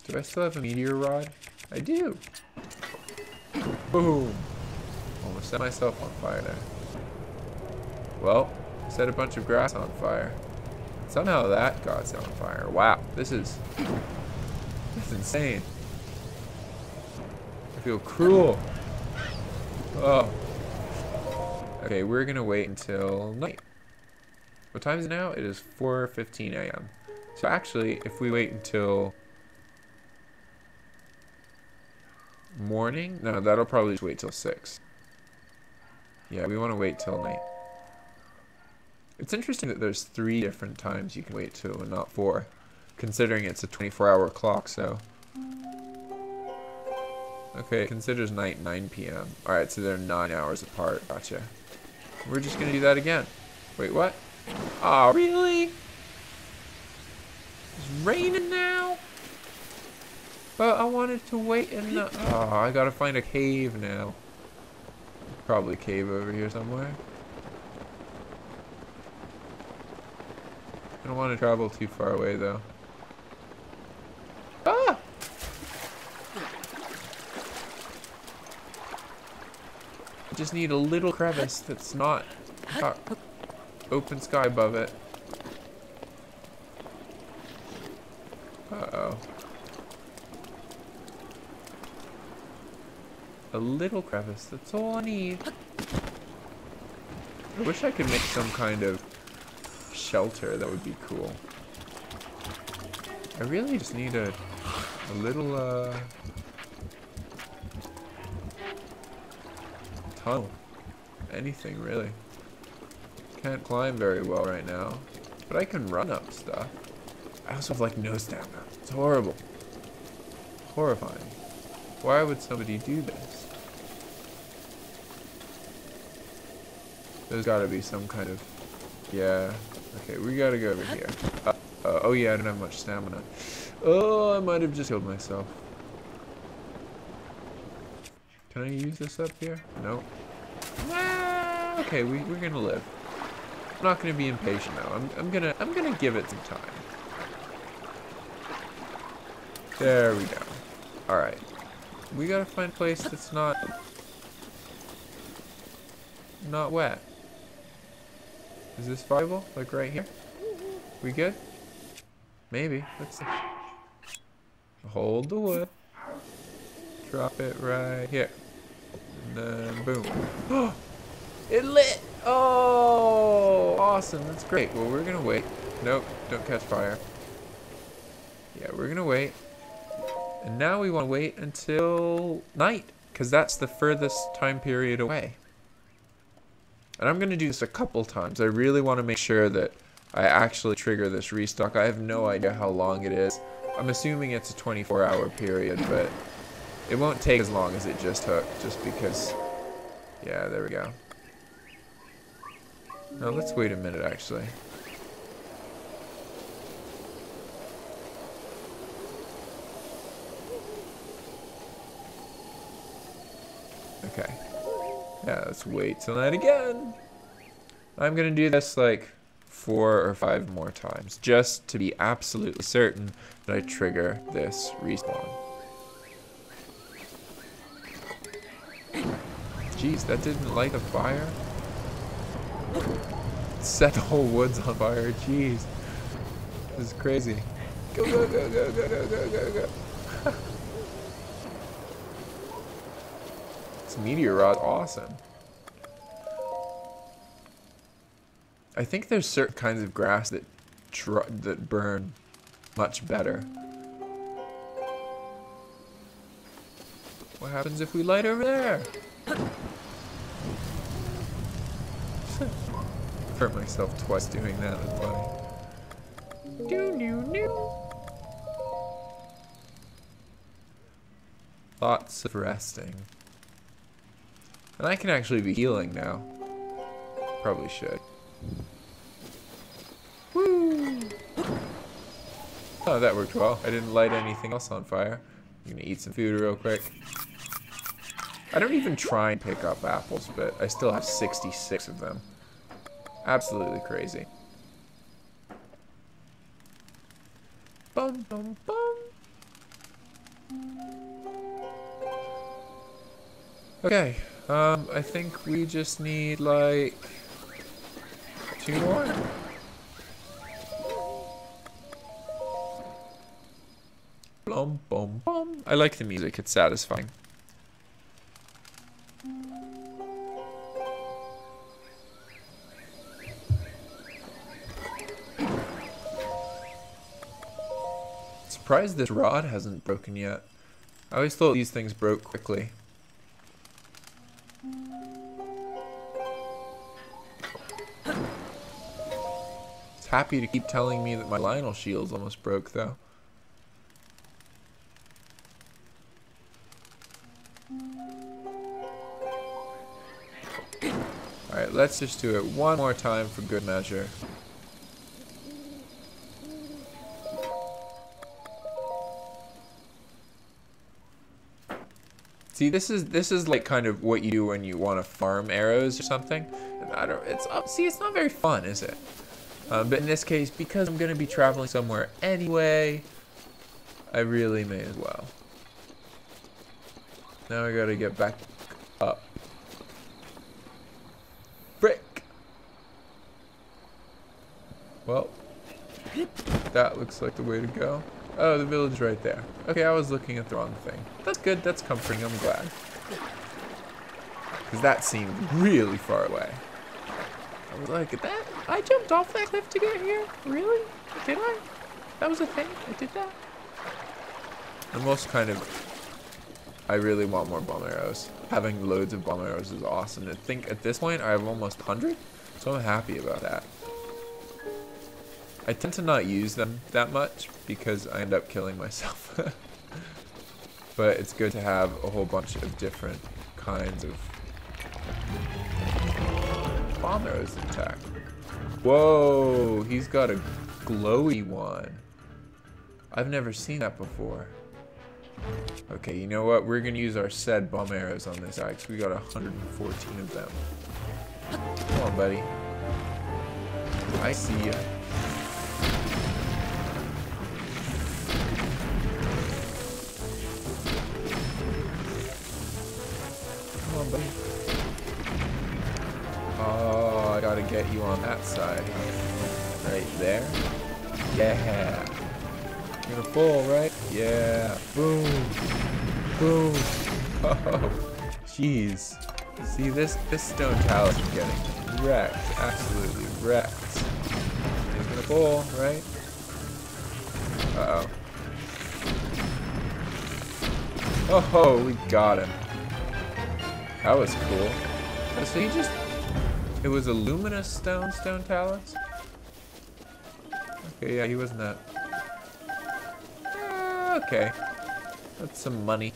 Do I still have a meteor rod? I do. Boom. Almost set myself on fire there. Well, set a bunch of grass on fire. Somehow that got set on fire. Wow, this is insane. I feel cruel. Oh. Okay, we're gonna wait until night. What time is it now? It is 4:15 a.m. So actually, if we wait until morning, no, that'll probably just wait till 6. Yeah, we want to wait till night. It's interesting that there's 3 different times you can wait till and not 4, considering it's a 24-hour clock, so. Okay, it considers night 9 p.m. Alright, so they're 9 hours apart. Gotcha. We're just gonna do that again. Wait, what? Aw, oh, really? It's raining now? But I wanted to wait in the... Oh, I gotta find a cave now. Probably a cave over here somewhere. I don't want to travel too far away, though. Ah! I just need a little crevice that's not got open sky above it. Uh-oh. A little crevice, that's all I need. I wish I could make some kind of shelter, that would be cool. I really just need a little tunnel. Anything really. Can't climb very well right now, but I can run up stuff. I also have like no stamina. It's horrible. Horrifying. Why would somebody do this? There's gotta be some kind of... Yeah. Okay, we gotta go over here. Oh yeah, I don't have much stamina. Oh, I might have just killed myself. Can I use this up here? Nope. Ah, okay, we're gonna live. I'm not gonna be impatient now. I'm gonna give it some time. There we go. Alright. We gotta find a place that's not wet. Is this viable? Like right here? We good? Maybe. Let's see. Hold the wood. Drop it right here. And then boom. Oh! It lit! Oh! Awesome. That's great. Well, we're gonna wait. Nope. Don't catch fire. Yeah, we're gonna wait. And now we want to wait until night, because that's the furthest time period away. And I'm going to do this a couple times. I really want to make sure that I actually trigger this restock. I have no idea how long it is. I'm assuming it's a 24-hour period, but it won't take as long as it just took, just because... Yeah, there we go. No, let's wait a minute, actually. Okay. Yeah, let's wait till night again. I'm gonna do this like 4 or 5 more times, just to be absolutely certain that I trigger this respawn. Jeez, that didn't light a fire? Set the whole woods on fire, jeez. This is crazy. Go, go, go, go, go, go, go, go, go. This meteor rod's awesome. I think there's certain kinds of grass that burn much better. What happens if we light over there? Hurt myself twice doing that. That's funny. Lots of resting. And I can actually be healing now. Probably should. Woo! Oh, that worked well. I didn't light anything else on fire. I'm gonna eat some food real quick. I don't even try and pick up apples, but I still have 66 of them. Absolutely crazy. Bum, bum, bum. Okay, I think we just need like 2 more. Bum, bum, bum. I like the music, it's satisfying. Surprised this rod hasn't broken yet. I always thought these things broke quickly. It's happy to keep telling me that my Lionel shield's almost broke though. Alright, let's just do it one more time for good measure. See, this is like kind of what you do when you want to farm arrows or something. And it's not very fun, is it? But in this case, because I'm gonna be traveling somewhere anyway, I really may as well. Now I gotta get back up. Frick! Well, that looks like the way to go. Oh, the village right there. Okay, I was looking at the wrong thing. That's good, that's comforting, I'm glad. Because that seemed really far away. I was like, that? I jumped off that cliff to get here? Really? Did I? That was a thing? I did that? I'm most kind of... I really want more bomb arrows. Having loads of bomb arrows is awesome. I think at this point I have almost 100, so I'm happy about that. I tend to not use them that much because I end up killing myself. But it's good to have a whole bunch of different kinds of bomb arrows intact. Whoa, he's got a glowy one. I've never seen that before. Okay, you know what? We're gonna use our said bomb arrows on this guy because we got 114 of them. Come on, buddy. I see ya. Come on, buddy. Oh, I gotta get you on that side. Right there. Yeah. You're gonna fall, right? Yeah. Boom. Boom. Oh, jeez. See, this stone talus is getting wrecked. Absolutely wrecked. He's gonna fall, right? Uh-oh. Oh, we got him. That was cool. Oh, so he just... It was a luminous stone talus? Okay, yeah, he wasn't that... okay. That's some money.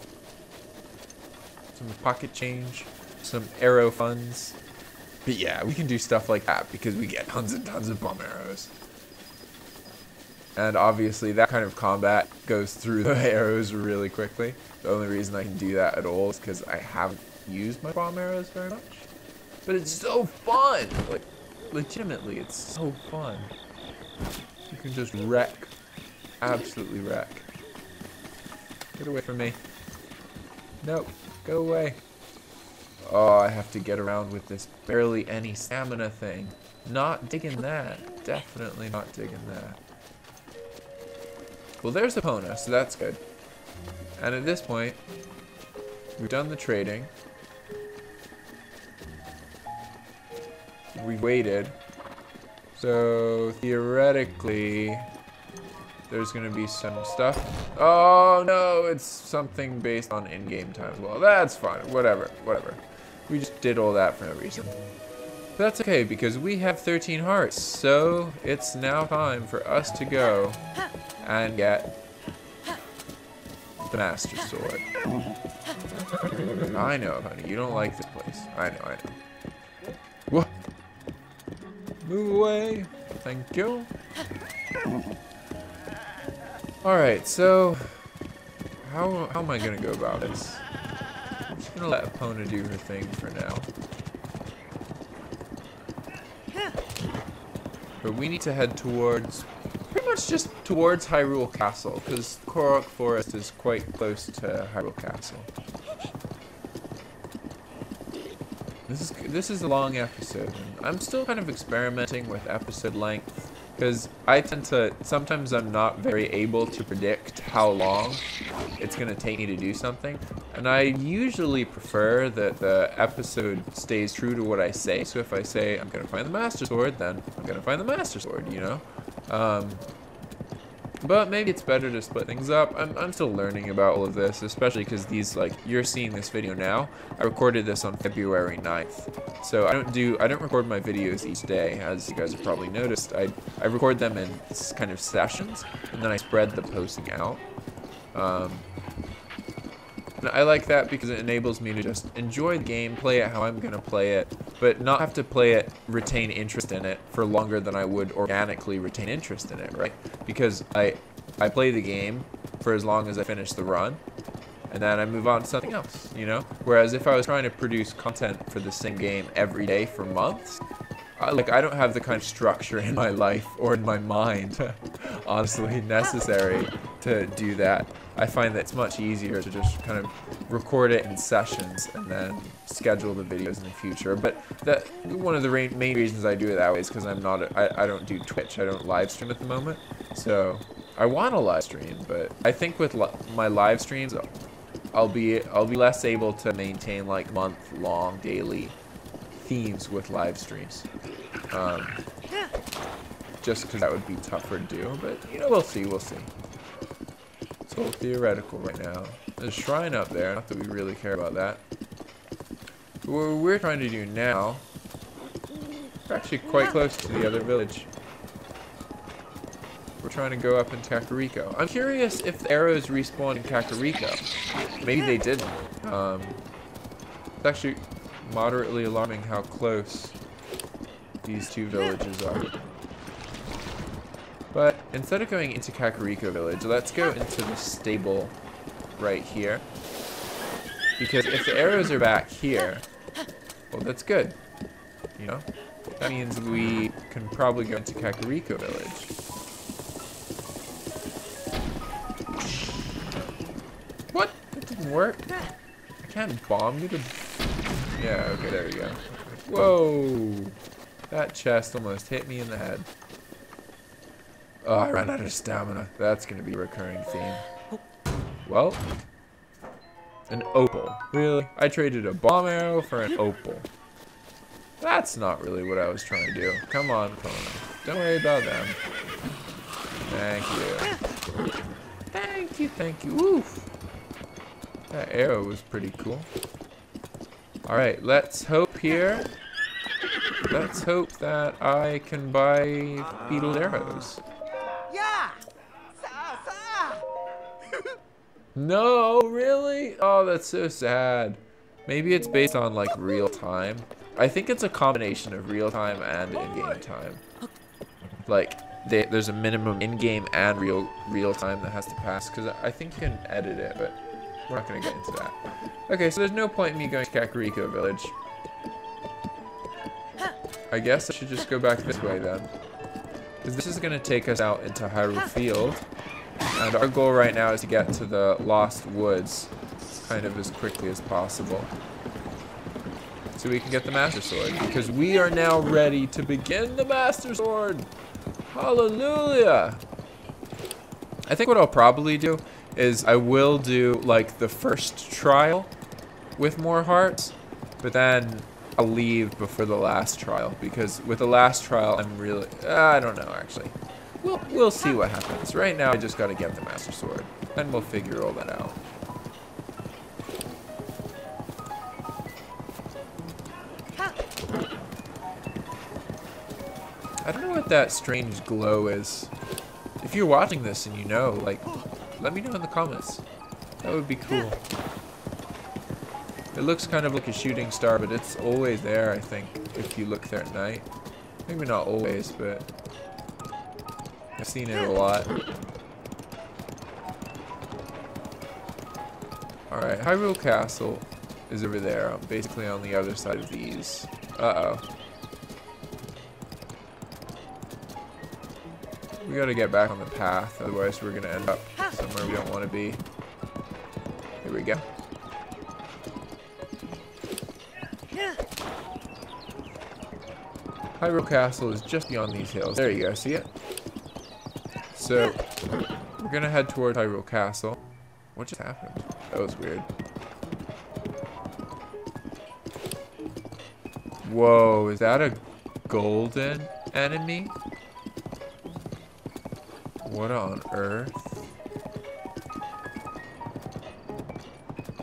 Some pocket change. Some arrow funds. But yeah, we can do stuff like that because we get tons and tons of bomb arrows. And obviously that kind of combat goes through the arrows really quickly. The only reason I can do that at all is because I haven't used my bomb arrows very much. But it's so fun! Like, legitimately, it's so fun. You can just wreck. Absolutely wreck. Get away from me. Nope. Go away. Oh, I have to get around with this barely any stamina thing. Not digging that. Definitely not digging that. Well, there's Epona, so that's good. And at this point, we've done the trading. We waited. So, theoretically, there's going to be some stuff. Oh, no, it's something based on in-game time as well. That's fine. Whatever. We just did all that for no reason. But that's okay, because we have 13 hearts. So, it's now time for us to go and get the Master Sword. I know, honey. You don't like this place. I know. What? Move away. Thank you. Alright, so how am I gonna go about this? I'm just gonna let Epona do her thing for now. But we need to head towards, pretty much just towards Hyrule Castle, because Korok Forest is quite close to Hyrule Castle. This is a long episode, and I'm still kind of experimenting with episode length, because I tend to, sometimes I'm not very able to predict how long it's going to take me to do something, and I usually prefer that the episode stays true to what I say. So if I say I'm going to find the Master Sword, then I'm going to find the Master Sword, you know? But maybe it's better to split things up. I'm still learning about all of this, especially because these, like, you're seeing this video now. I recorded this on February 9th. So I don't record my videos each day, as you guys have probably noticed. I record them in kind of sessions, and then I spread the posting out. And I like that because it enables me to just enjoy the game, play it how I'm going to play it, but not have to play it, retain interest in it for longer than I would organically retain interest in it, right? Because I play the game for as long as I finish the run, and then I move on to something else, you know? Whereas if I was trying to produce content for the same game every day for months, I don't have the kind of structure in my life or in my mind, honestly, necessary to do that. I find that it's much easier to just kind of record it in sessions and then schedule the videos in the future. But one of the main reasons I do it that way is because I don't do Twitch. I don't live stream at the moment. So I want to live stream, but I think with my live streams, I'll be less able to maintain like month-long daily themes with live streams. Just because that would be tougher to do. But you know, we'll see. It's all theoretical right now. There's a shrine up there, not that we really care about that. But what we're trying to do now, we're actually quite close to the other village. We're trying to go up in Kakariko. I'm curious if the arrows respawn in Kakariko. Maybe they didn't. It's actually moderately alarming how close these two villages are. But instead of going into Kakariko Village, let's go into the stable right here. Because if the arrows are back here, well, that's good. You know? That means we can probably go into Kakariko Village. What? That didn't work. I can't bomb you to... Yeah, okay, there we go. Whoa! That chest almost hit me in the head. Oh, I ran out of stamina. That's going to be a recurring theme. Well, an opal. Really? I traded a bomb arrow for an opal. That's not really what I was trying to do. Come on, Kona. Don't worry about them. Thank you. Thank you. Oof. That arrow was pretty cool. Alright, let's hope here. Let's hope that I can buy beetled arrows. No, really? Oh, that's so sad. Maybe it's based on like real time. I think it's a combination of real-time and in-game time. Like, there's a minimum in-game and real-time that has to pass, because I think you can edit it, but we're not going to get into that. Okay, so there's no point in me going to Kakariko Village. I guess I should just go back this way then. Because this is going to take us out into Hyrule Field. And our goal right now is to get to the Lost Woods kind of as quickly as possible. So we can get the Master Sword. Because we are now ready to begin the Master Sword! Hallelujah! I think what I'll probably do is I will do like the first trial with more hearts. But then I'll leave before the last trial. Because with the last trial I'm really... I don't know actually. We'll see what happens. Right now, I just gotta get the Master Sword. Then we'll figure all that out. I don't know what that strange glow is. If you're watching this and you know, like, let me know in the comments. That would be cool. It looks kind of like a shooting star, but it's always there, I think, if you look there at night. Maybe not always, but... I've seen it a lot. Alright, Hyrule Castle is over there. I'm basically on the other side of these. Uh-oh. We gotta get back on the path, otherwise we're gonna end up somewhere we don't want to be. Here we go. Hyrule Castle is just beyond these hills. There you go, see it? So, we're gonna head toward Hyrule Castle. What just happened? That was weird. Whoa, is that a golden enemy? What on earth?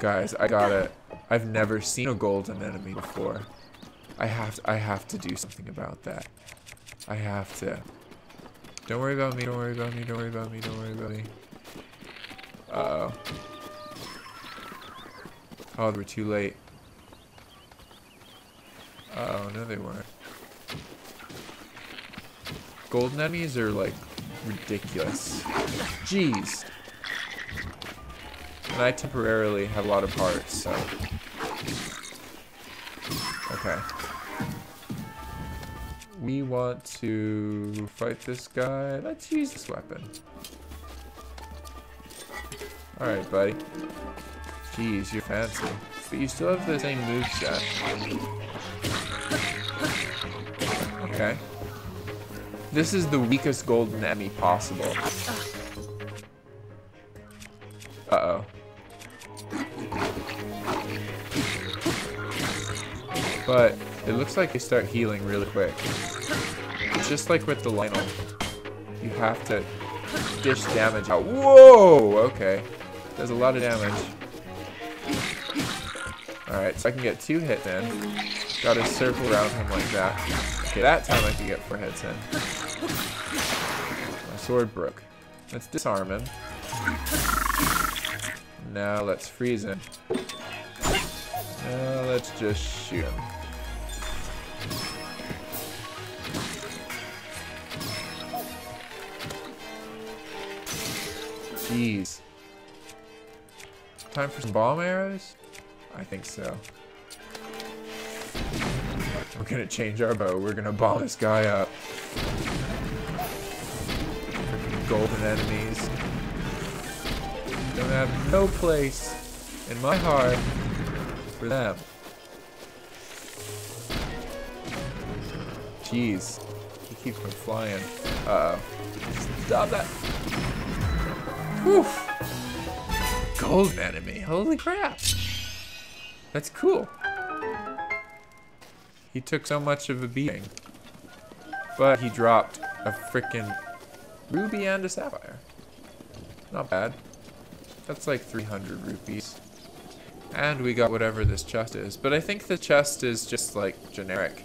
Guys, I got it. I've never seen a golden enemy before. I have to do something about that. I have to. Don't worry about me, don't worry about me, don't worry about me, don't worry about me. Uh-oh. Oh, we're too late. Uh-oh, no they weren't. Golden enemies are, like, ridiculous. Jeez. And I temporarily have a lot of hearts, so... Okay. We want to fight this guy. Let's use this weapon. Alright, buddy. Jeez, you're fancy. But you still have the same moveset. Okay. This is the weakest golden enemy possible. Uh-oh. But it looks like they start healing really quick. It's just like with the Lionel. You have to dish damage out. Whoa! Okay. Does a lot of damage. Alright, so I can get 2 hits in. Gotta circle around him like that. Okay, that time I can get 4 hits in. My sword broke. Let's disarm him. Now let's freeze him. Now let's just shoot him. Jeez. Time for some bomb arrows? I think so. We're gonna change our bow. We're gonna bomb this guy up. Freaking golden enemies. Don't have no place in my heart for them. Jeez. He keeps on flying. Uh-oh. Stop that. Whew. Golden enemy. Holy crap. That's cool. He took so much of a beating. But he dropped a frickin' ruby and a sapphire. Not bad. That's like 300 rupees. And we got whatever this chest is. But I think the chest is just like generic.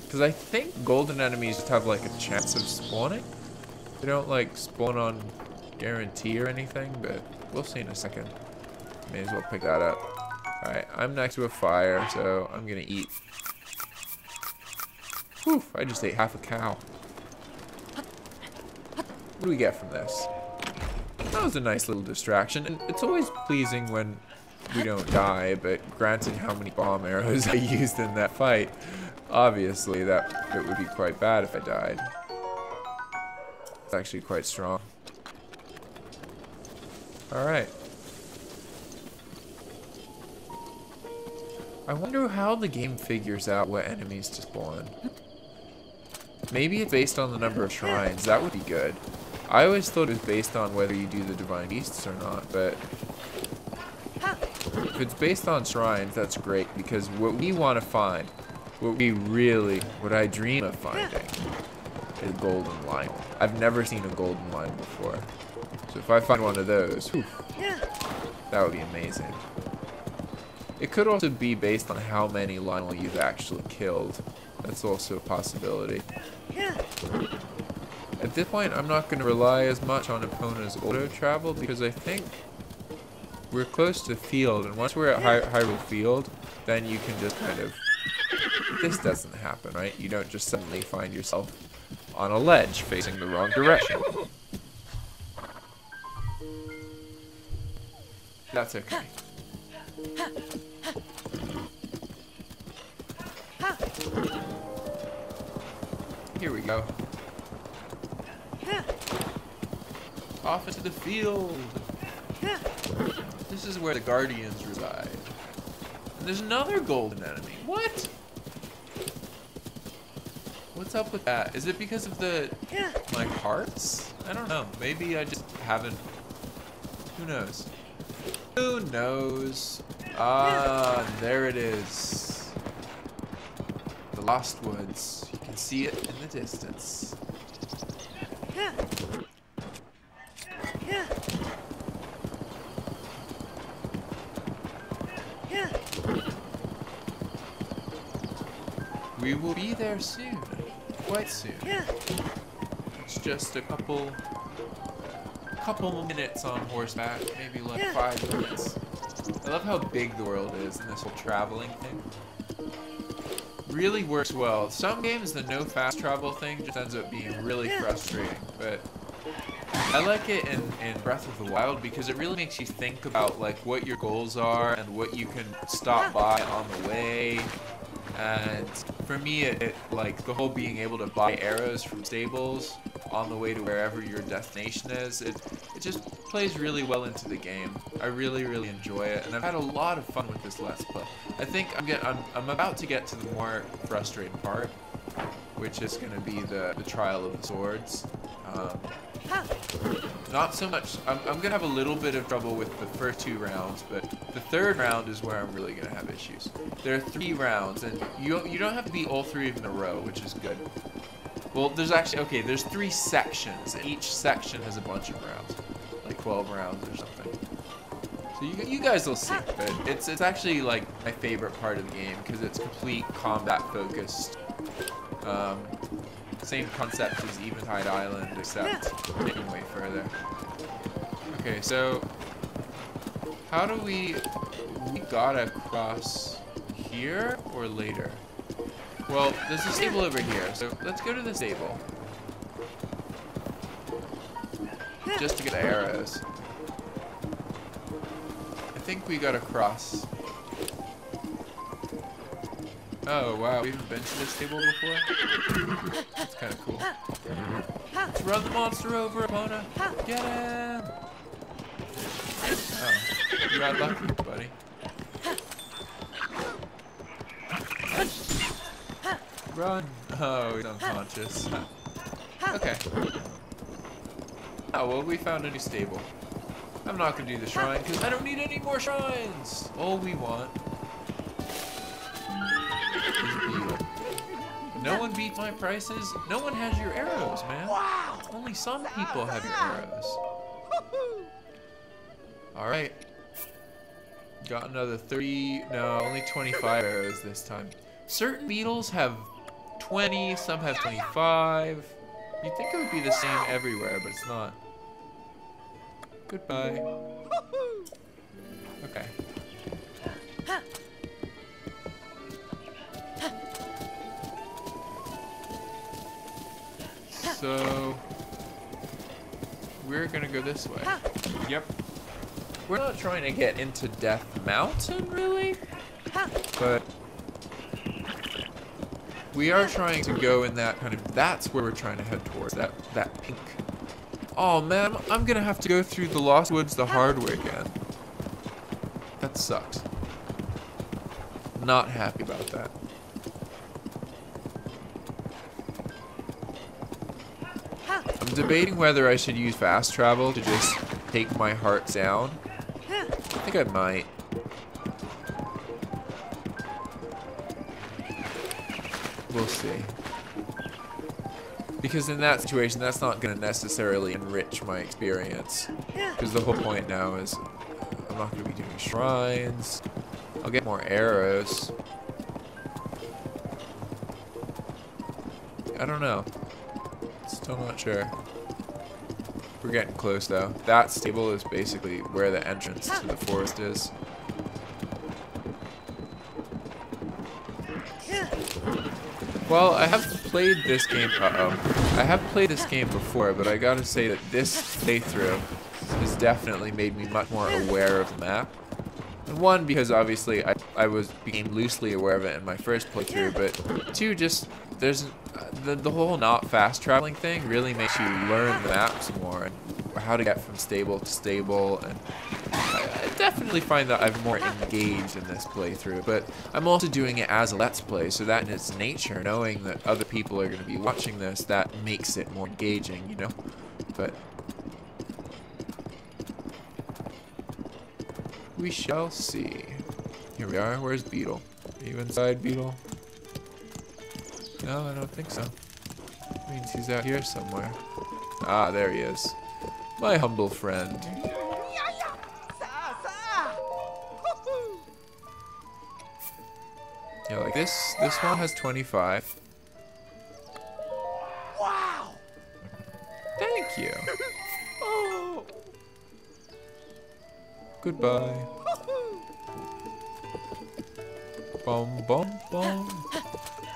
Because I think golden enemies just have like a chance of spawning. They don't like spawn on guarantee or anything, but we'll see in a second. May as well pick that up. Alright, I'm next to a fire, so I'm gonna eat. Whew, I just ate half a cow. What do we get from this? That was a nice little distraction, and it's always pleasing when we don't die, but granted how many bomb arrows I used in that fight, obviously that it would be quite bad if I died. It's actually quite strong. Alright. I wonder how the game figures out what enemies to spawn. Maybe it's based on the number of shrines. That would be good. I always thought it was based on whether you do the Divine Beasts or not, but if it's based on shrines, that's great, because what we want to find, what I dream of finding, is golden lime. I've never seen a golden lime before. So if I find one of those, whew, that would be amazing. It could also be based on how many Lionel you've actually killed. That's also a possibility. At this point, I'm not going to rely as much on Epona's auto travel because I think we're close to field, and once we're at Hyrule Field, then you can just kind of... This doesn't happen, right? You don't just suddenly find yourself on a ledge facing the wrong direction. That's okay. Here we go. Off into the field. This is where the Guardians reside. And there's another golden enemy. What? What's up with that? Is it because of the my hearts? I don't know. Maybe I just haven't. Who knows? Who knows? Ah, there it is. The Lost Woods. You can see it in the distance. We will be there soon. Quite soon. It's just a couple minutes on horseback, maybe like 5 minutes. I love how big the world is and this whole traveling thing. Really works well. Some games, the no fast travel thing just ends up being really frustrating, but I like it in Breath of the Wild because it really makes you think about like what your goals are and what you can stop by on the way. And for me, it like the whole being able to buy arrows from stables on the way to wherever your destination is, it just plays really well into the game. I really enjoy it, and I've had a lot of fun with this Let's Play. I think I'm about to get to the more frustrating part, which is going to be the trial of the swords. Not so much. I'm gonna have a little bit of trouble with the first 2 rounds, but the 3rd round is where I'm really gonna have issues. There are 3 rounds, and you don't have to beat all 3 of them in a row, which is good. Well, there's actually there's 3 sections, and each section has a bunch of rounds, like 12 rounds or something. So you guys will see, but it's actually like my favorite part of the game because it's complete combat focused. Same concept as Eventide Island, except taken way further. Okay, so how do we gotta cross here or later? Well, there's a stable over here, so let's go to the stable. Just to get the arrows. I think we gotta cross. Oh wow, we haven't been to this stable before? That's kind of cool. Let's run the monster over, Epona! Get him! Oh, you got lucky, buddy. Run! Oh, he's unconscious. Okay. Oh, well, we found a new stable. I'm not gonna do the shrine, because I don't need any more shrines! All we want is beetle. No one beats my prices. No one has your arrows, man. Wow. Only some people have your arrows. Alright. Got another 30, no, only 25 arrows this time. Certain beetles have 20, some have 25. You'd think it would be the same everywhere, but it's not. Goodbye. Okay. So we're gonna go this way. Yep. We're not trying to get into Death Mountain, really, but we are trying to go in that kind of, that's where we're trying to head towards, that pink. Oh man, I'm gonna have to go through the Lost Woods the hard way again. That sucks. Not happy about that. I'm debating whether I should use fast travel to just take my hearts down. I think I might. We'll see. Because in that situation, that's not going to necessarily enrich my experience. Because the whole point now is I'm not going to be doing shrines. I'll get more arrows. I don't know. Still not sure. We're getting close though. That stable is basically where the entrance to the forest is. Well, I have played this game. I have played this game before, but I gotta say that this playthrough has definitely made me much more aware of the map. And one, because obviously I became loosely aware of it in my first playthrough, but two, just there's the whole not fast traveling thing really makes you learn the maps more and how to get from stable to stable, and I definitely find that I'm more engaged in this playthrough, but I'm also doing it as a Let's Play, so that in its nature, knowing that other people are going to be watching this, that makes it more engaging, you know? But we shall see. Here we are. Where's Beetle? Are you inside, Beetle? No, I don't think so. Means he's out here somewhere. Ah, there he is. My humble friend. Yeah, like this one has 25. Wow! Thank you. Oh. Goodbye. Boom, boom, boom.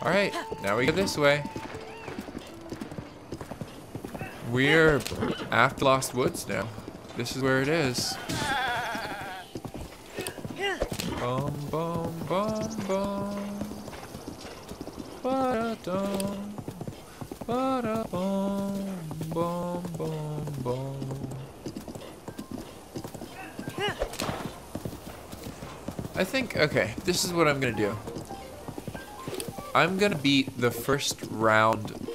Alright, now we go this way. We're after Lost Woods now. This is where it is. Boom, boom, boom, boom. Ba-da-dum. Ba-da-boom. Boom, boom, boom. I think, okay, this is what I'm gonna do. I'm gonna beat the first round,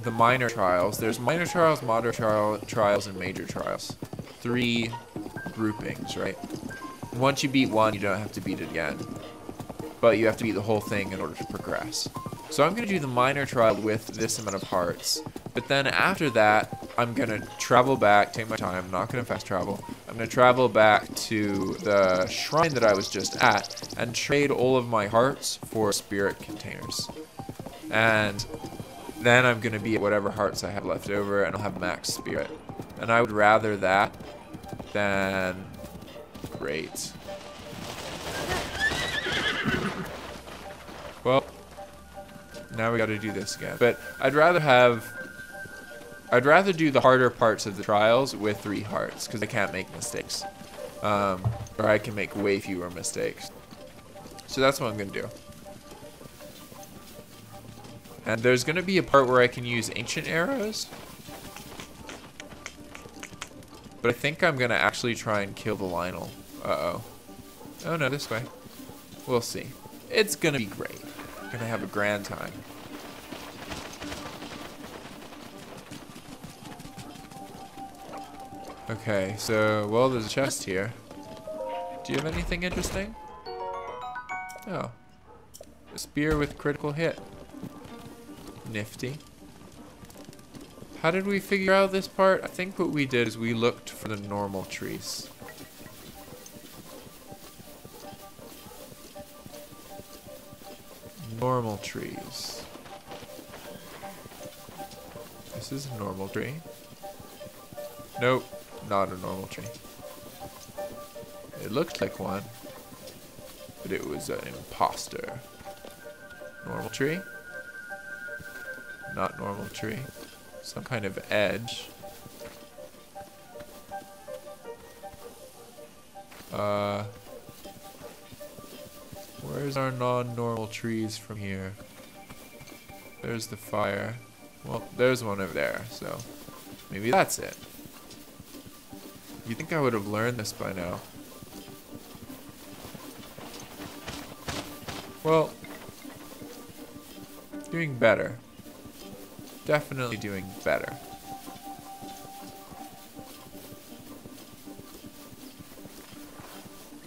the minor trials. There's minor trials, moderate trials, and major trials. 3 groupings, right? Once you beat one, you don't have to beat it again. But you have to beat the whole thing in order to progress. So I'm gonna do the minor trial with this amount of hearts. But then after that, I'm gonna travel back, take my time, I'm not gonna fast travel. I'm gonna travel back to the shrine that I was just at and trade all of my hearts for spirit containers. And then I'm gonna be at whatever hearts I have left over and I'll have max spirit. And I would rather that than... Great. Well, now we gotta do this again. But I'd rather do the harder parts of the trials with 3 hearts, because I can't make mistakes. Or I can make way fewer mistakes. So that's what I'm gonna do. And there's gonna be a part where I can use ancient arrows. But I think I'm gonna actually try and kill the Lionel. Uh-oh. Oh no, this way. We'll see. It's gonna be great. Gonna have a grand time. Okay, so, well, there's a chest here. Do you have anything interesting? Oh. A spear with critical hit. Nifty. How did we figure out this part? I think what we did is we looked for the normal trees. Normal trees. This is a normal tree. Nope, not a normal tree. It looked like one, but it was an imposter. Normal tree? Not normal tree. some kind of edge. Where's our non-normal trees from here? There's the fire. Well, there's one over there, so maybe that's it. You'd think I would have learned this by now. Well, doing better. Definitely doing better.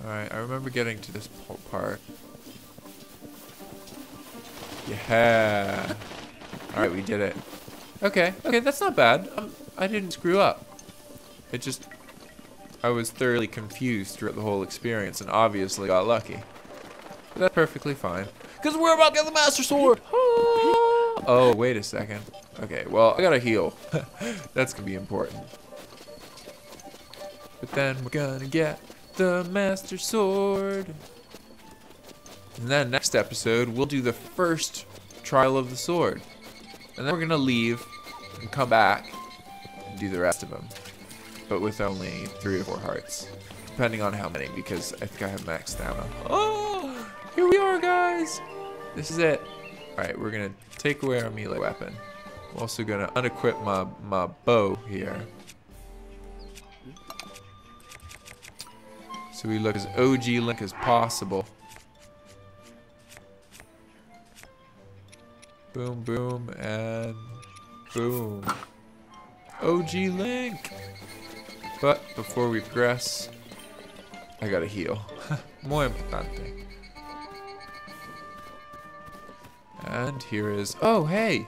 Alright, I remember getting to this part. Yeah. Alright, we did it. Okay, that's not bad. I didn't screw up. It just... I was thoroughly confused throughout the whole experience and obviously got lucky. But that's perfectly fine. Because we're about to get the Master Sword! Oh, wait a second. Okay, well, I gotta heal. That's gonna be important. But then we're gonna get the Master Sword. And then next episode, we'll do the first trial of the sword. And then we're gonna leave and come back and do the rest of them. But with only 3 or 4 hearts. Depending on how many, because I think I have max stamina. Oh! Here we are, guys! This is it. Alright, we're gonna take away our melee weapon. We're also gonna unequip my bow here. So we look as OG Link as possible. Boom, boom, and boom. OG Link! But before we progress, I gotta heal. Muy importante. And here is... Oh, hey!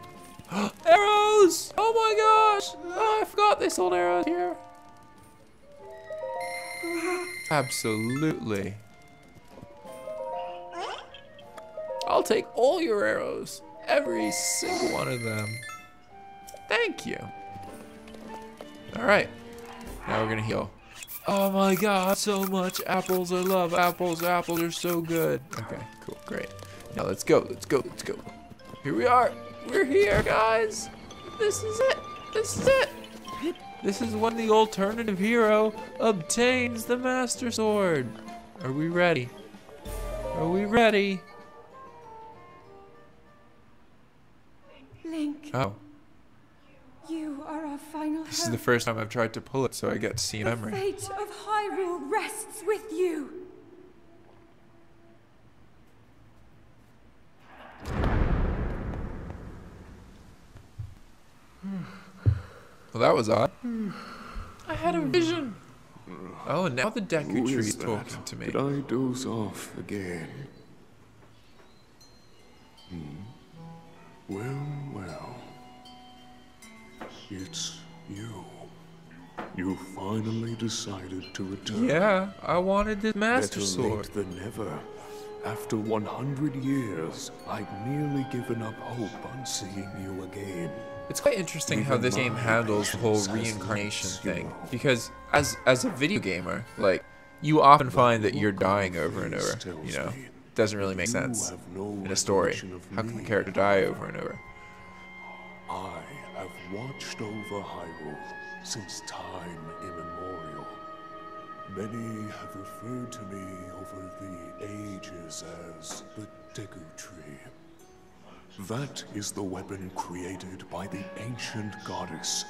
Arrows! Oh my gosh! Oh, I forgot they sold arrows here. Absolutely. I'll take all your arrows. Every single one of them. Thank you. Alright. Now we're gonna heal. Oh my god, so much apples. I love apples. Apples are so good. Okay, cool, great. Now let's go, let's go, let's go. Here we are. We're here, guys. This is it. This is it. This is when the alternative hero obtains the Master Sword. Are we ready? Are we ready? Link. Oh. You are our final This is the first time I've tried to pull it, so I get to see memory. The fate of Hyrule rests with you. Well, that was odd. I had a vision. Oh, and now the Deku Tree is talking to me. Did I doze off again? Well. It's you. You finally decided to return. Yeah, I wanted this Master Better Sword. late than never. After 100 years, I'd nearly given up hope on seeing you again. It's quite interesting how this game handles the whole reincarnation thing. Because as a video gamer, like, you often find that you're dying over and over, you know? It doesn't really make sense in a story. How can the character die over and over? I have watched over Hyrule since time immemorial. Many have referred to me over the ages as the Deku Tree. That is the weapon created by the ancient goddess.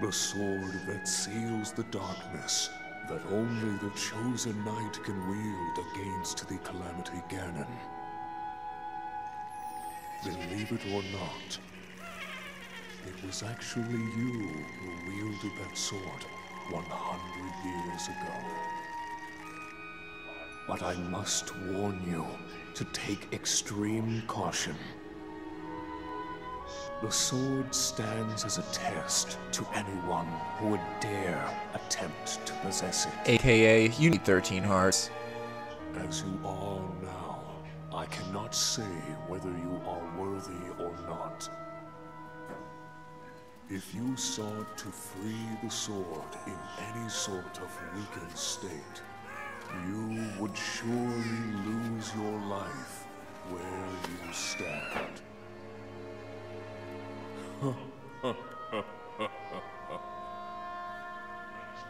The sword that seals the darkness that only the chosen knight can wield against the calamity Gannon. Believe it or not, it was actually you who wielded that sword 100 years ago. But I must warn you to take extreme caution. The sword stands as a test to anyone who would dare attempt to possess it. AKA, you need 13 hearts. As you are now, I cannot say whether you are worthy or not. If you sought to free the sword in any sort of weakened state, you would surely lose your life where you stand.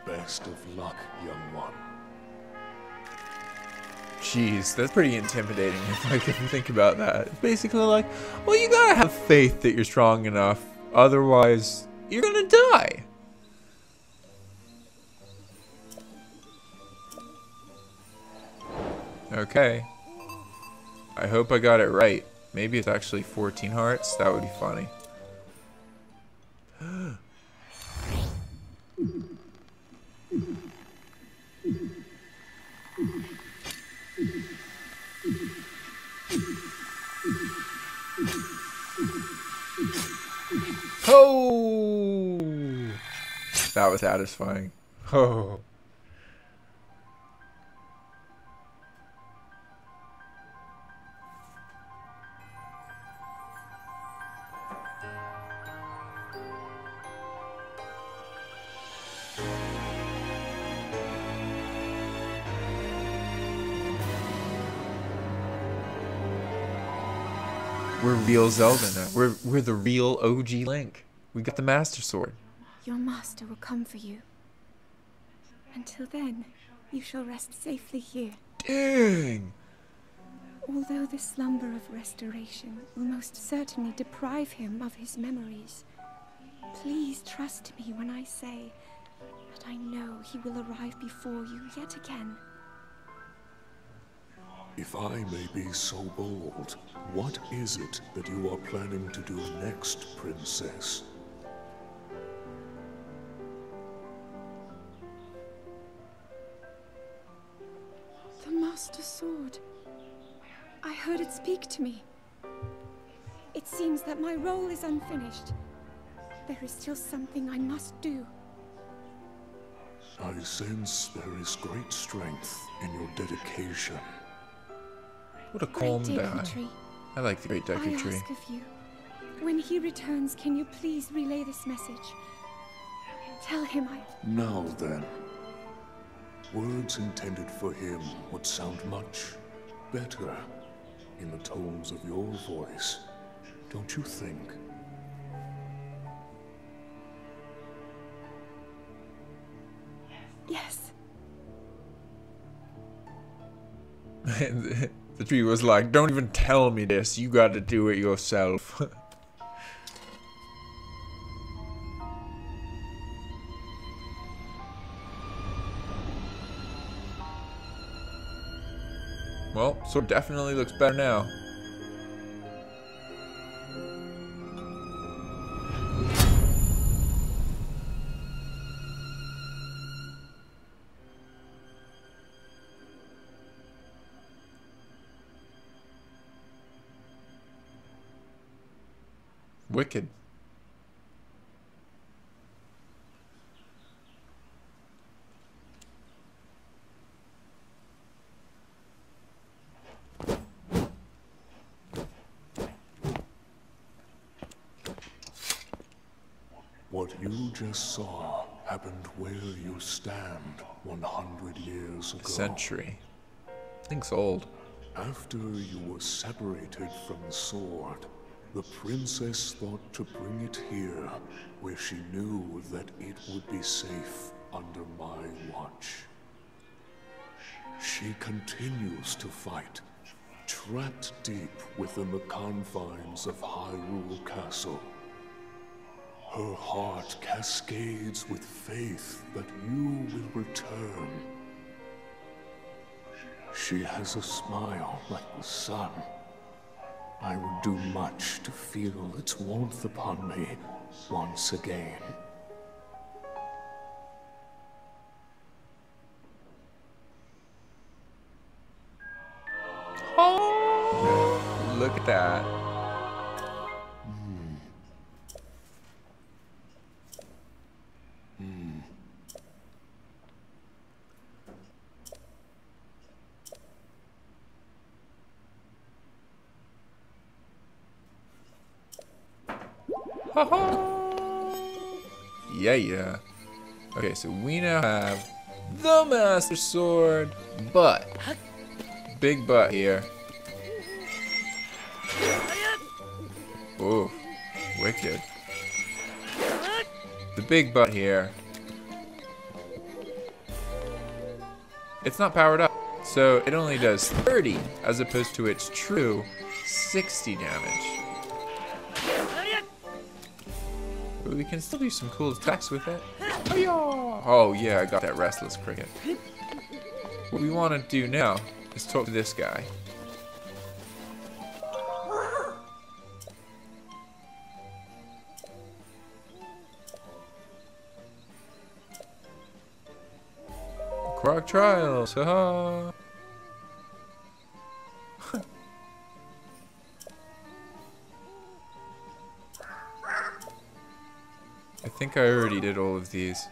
Best of luck, young one. Jeez, that's pretty intimidating if you think about that. It's basically like, well, you gotta have faith that you're strong enough, otherwise you're gonna die. Okay. I hope I got it right. Maybe it's actually 14 hearts. That would be funny. Oh! That was satisfying. Oh. We're real Zelda now. We're the real OG Link. We got the Master Sword. Your master will come for you. Until then, you shall rest safely here. Dang! Although the slumber of restoration will most certainly deprive him of his memories, please trust me when I say that I know he will arrive before you yet again. If I may be so bold, what is it that you are planning to do next, Princess? The Master Sword. I heard it speak to me. It seems that my role is unfinished. There is still something I must do. I sense there is great strength in your dedication. What a calm Great guy. Deku Tree, I like the Great Deku I Tree. ask of you, when he returns, can you please relay this message? Tell him I... Now then, words intended for him would sound much better in the tones of your voice, don't you think? Yes. The tree was like, don't even tell me this, you gotta do it yourself. Well, sword definitely looks better now. Wicked. What you just saw happened where you stand 100 years ago. A century. Thing's old. After you were separated from the sword, the princess thought to bring it here, where she knew that it would be safe under my watch. She continues to fight, trapped deep within the confines of Hyrule Castle. Her heart cascades with faith that you will return. She has a smile like the sun. I would do much to feel its warmth upon me once again. Oh, look at that. Yeah. Okay, so we now have the Master Sword, but big butt here. Oh, wicked. the big but here. It's not powered up, so it only does 30 as opposed to its true 60 damage. But we can still do some cool attacks with it. Oh yeah, I got that restless cricket. What we want to do now is talk to this guy. Quark Trials, haha! I think I already did all of these.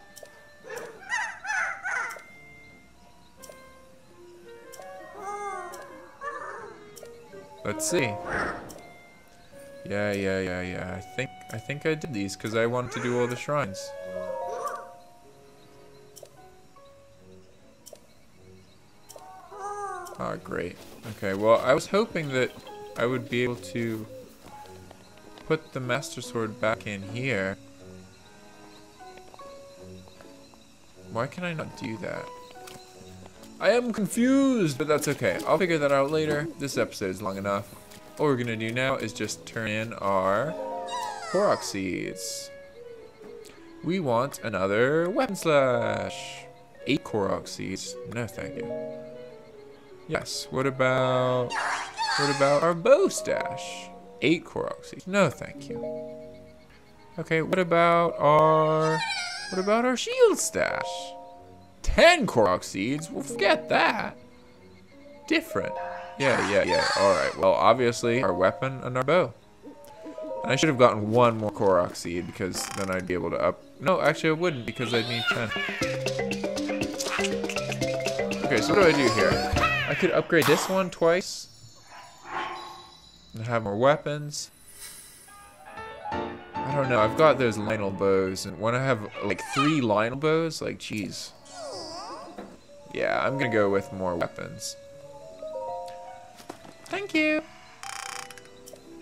Let's see. Yeah. I think I did these because I wanted to do all the shrines. Ah, great. Okay, well, I was hoping that I would be able to put the Master Sword back in here. Why can I not do that? I am confused, but that's okay. I'll figure that out later. This episode is long enough. All we're gonna do now is just turn in our Korok seeds. We want another weapon slash. 8 Korok seeds. No, thank you. Yes. What about our bow stash? 8 Korok seeds. No, thank you. Okay. What about our shield stash? 10 Korok seeds? Well, forget that. Different. Yeah. Alright, well, obviously, our weapon and our bow. And I should have gotten 1 more Korok seed, because then I'd be able to up... No, actually I wouldn't, because I'd need 10. Okay, so what do I do here? I could upgrade this one twice. And have more weapons. I don't know, I've got those Lionel bows, and when I have, like, 3 Lionel bows, like, jeez. Yeah, I'm gonna go with more weapons. Thank you.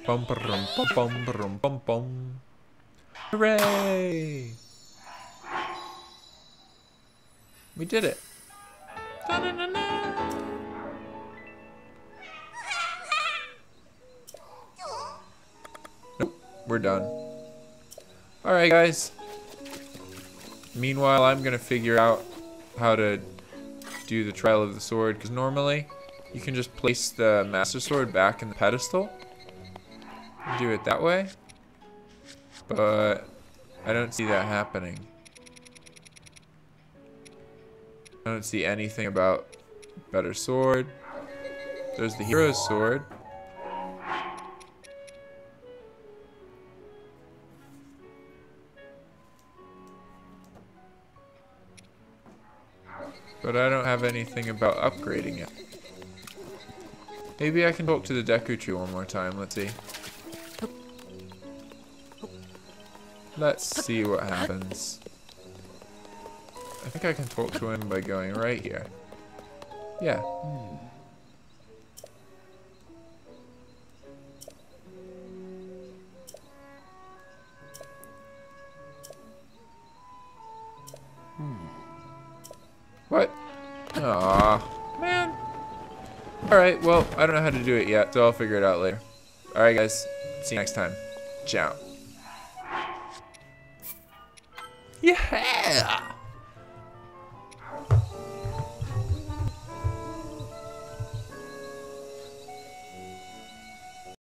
Bum bum bum bum bum bum. Hooray! We did it. Da-na-na-na. Nope, we're done. Alright, guys. Meanwhile, I'm gonna figure out how to do the Trial of the Sword, because normally you can just place the Master Sword back in the pedestal and do it that way, but I don't see that happening. I don't see anything about better sword. There's the hero's sword. But I don't have anything about upgrading it. Maybe I can talk to the Dekuchu one more time. Let's see. Let's see what happens. I think I can talk to him by going right here. Yeah. What? Aw, man. Alright, well, I don't know how to do it yet, so I'll figure it out later. Alright, guys. See you next time. Ciao.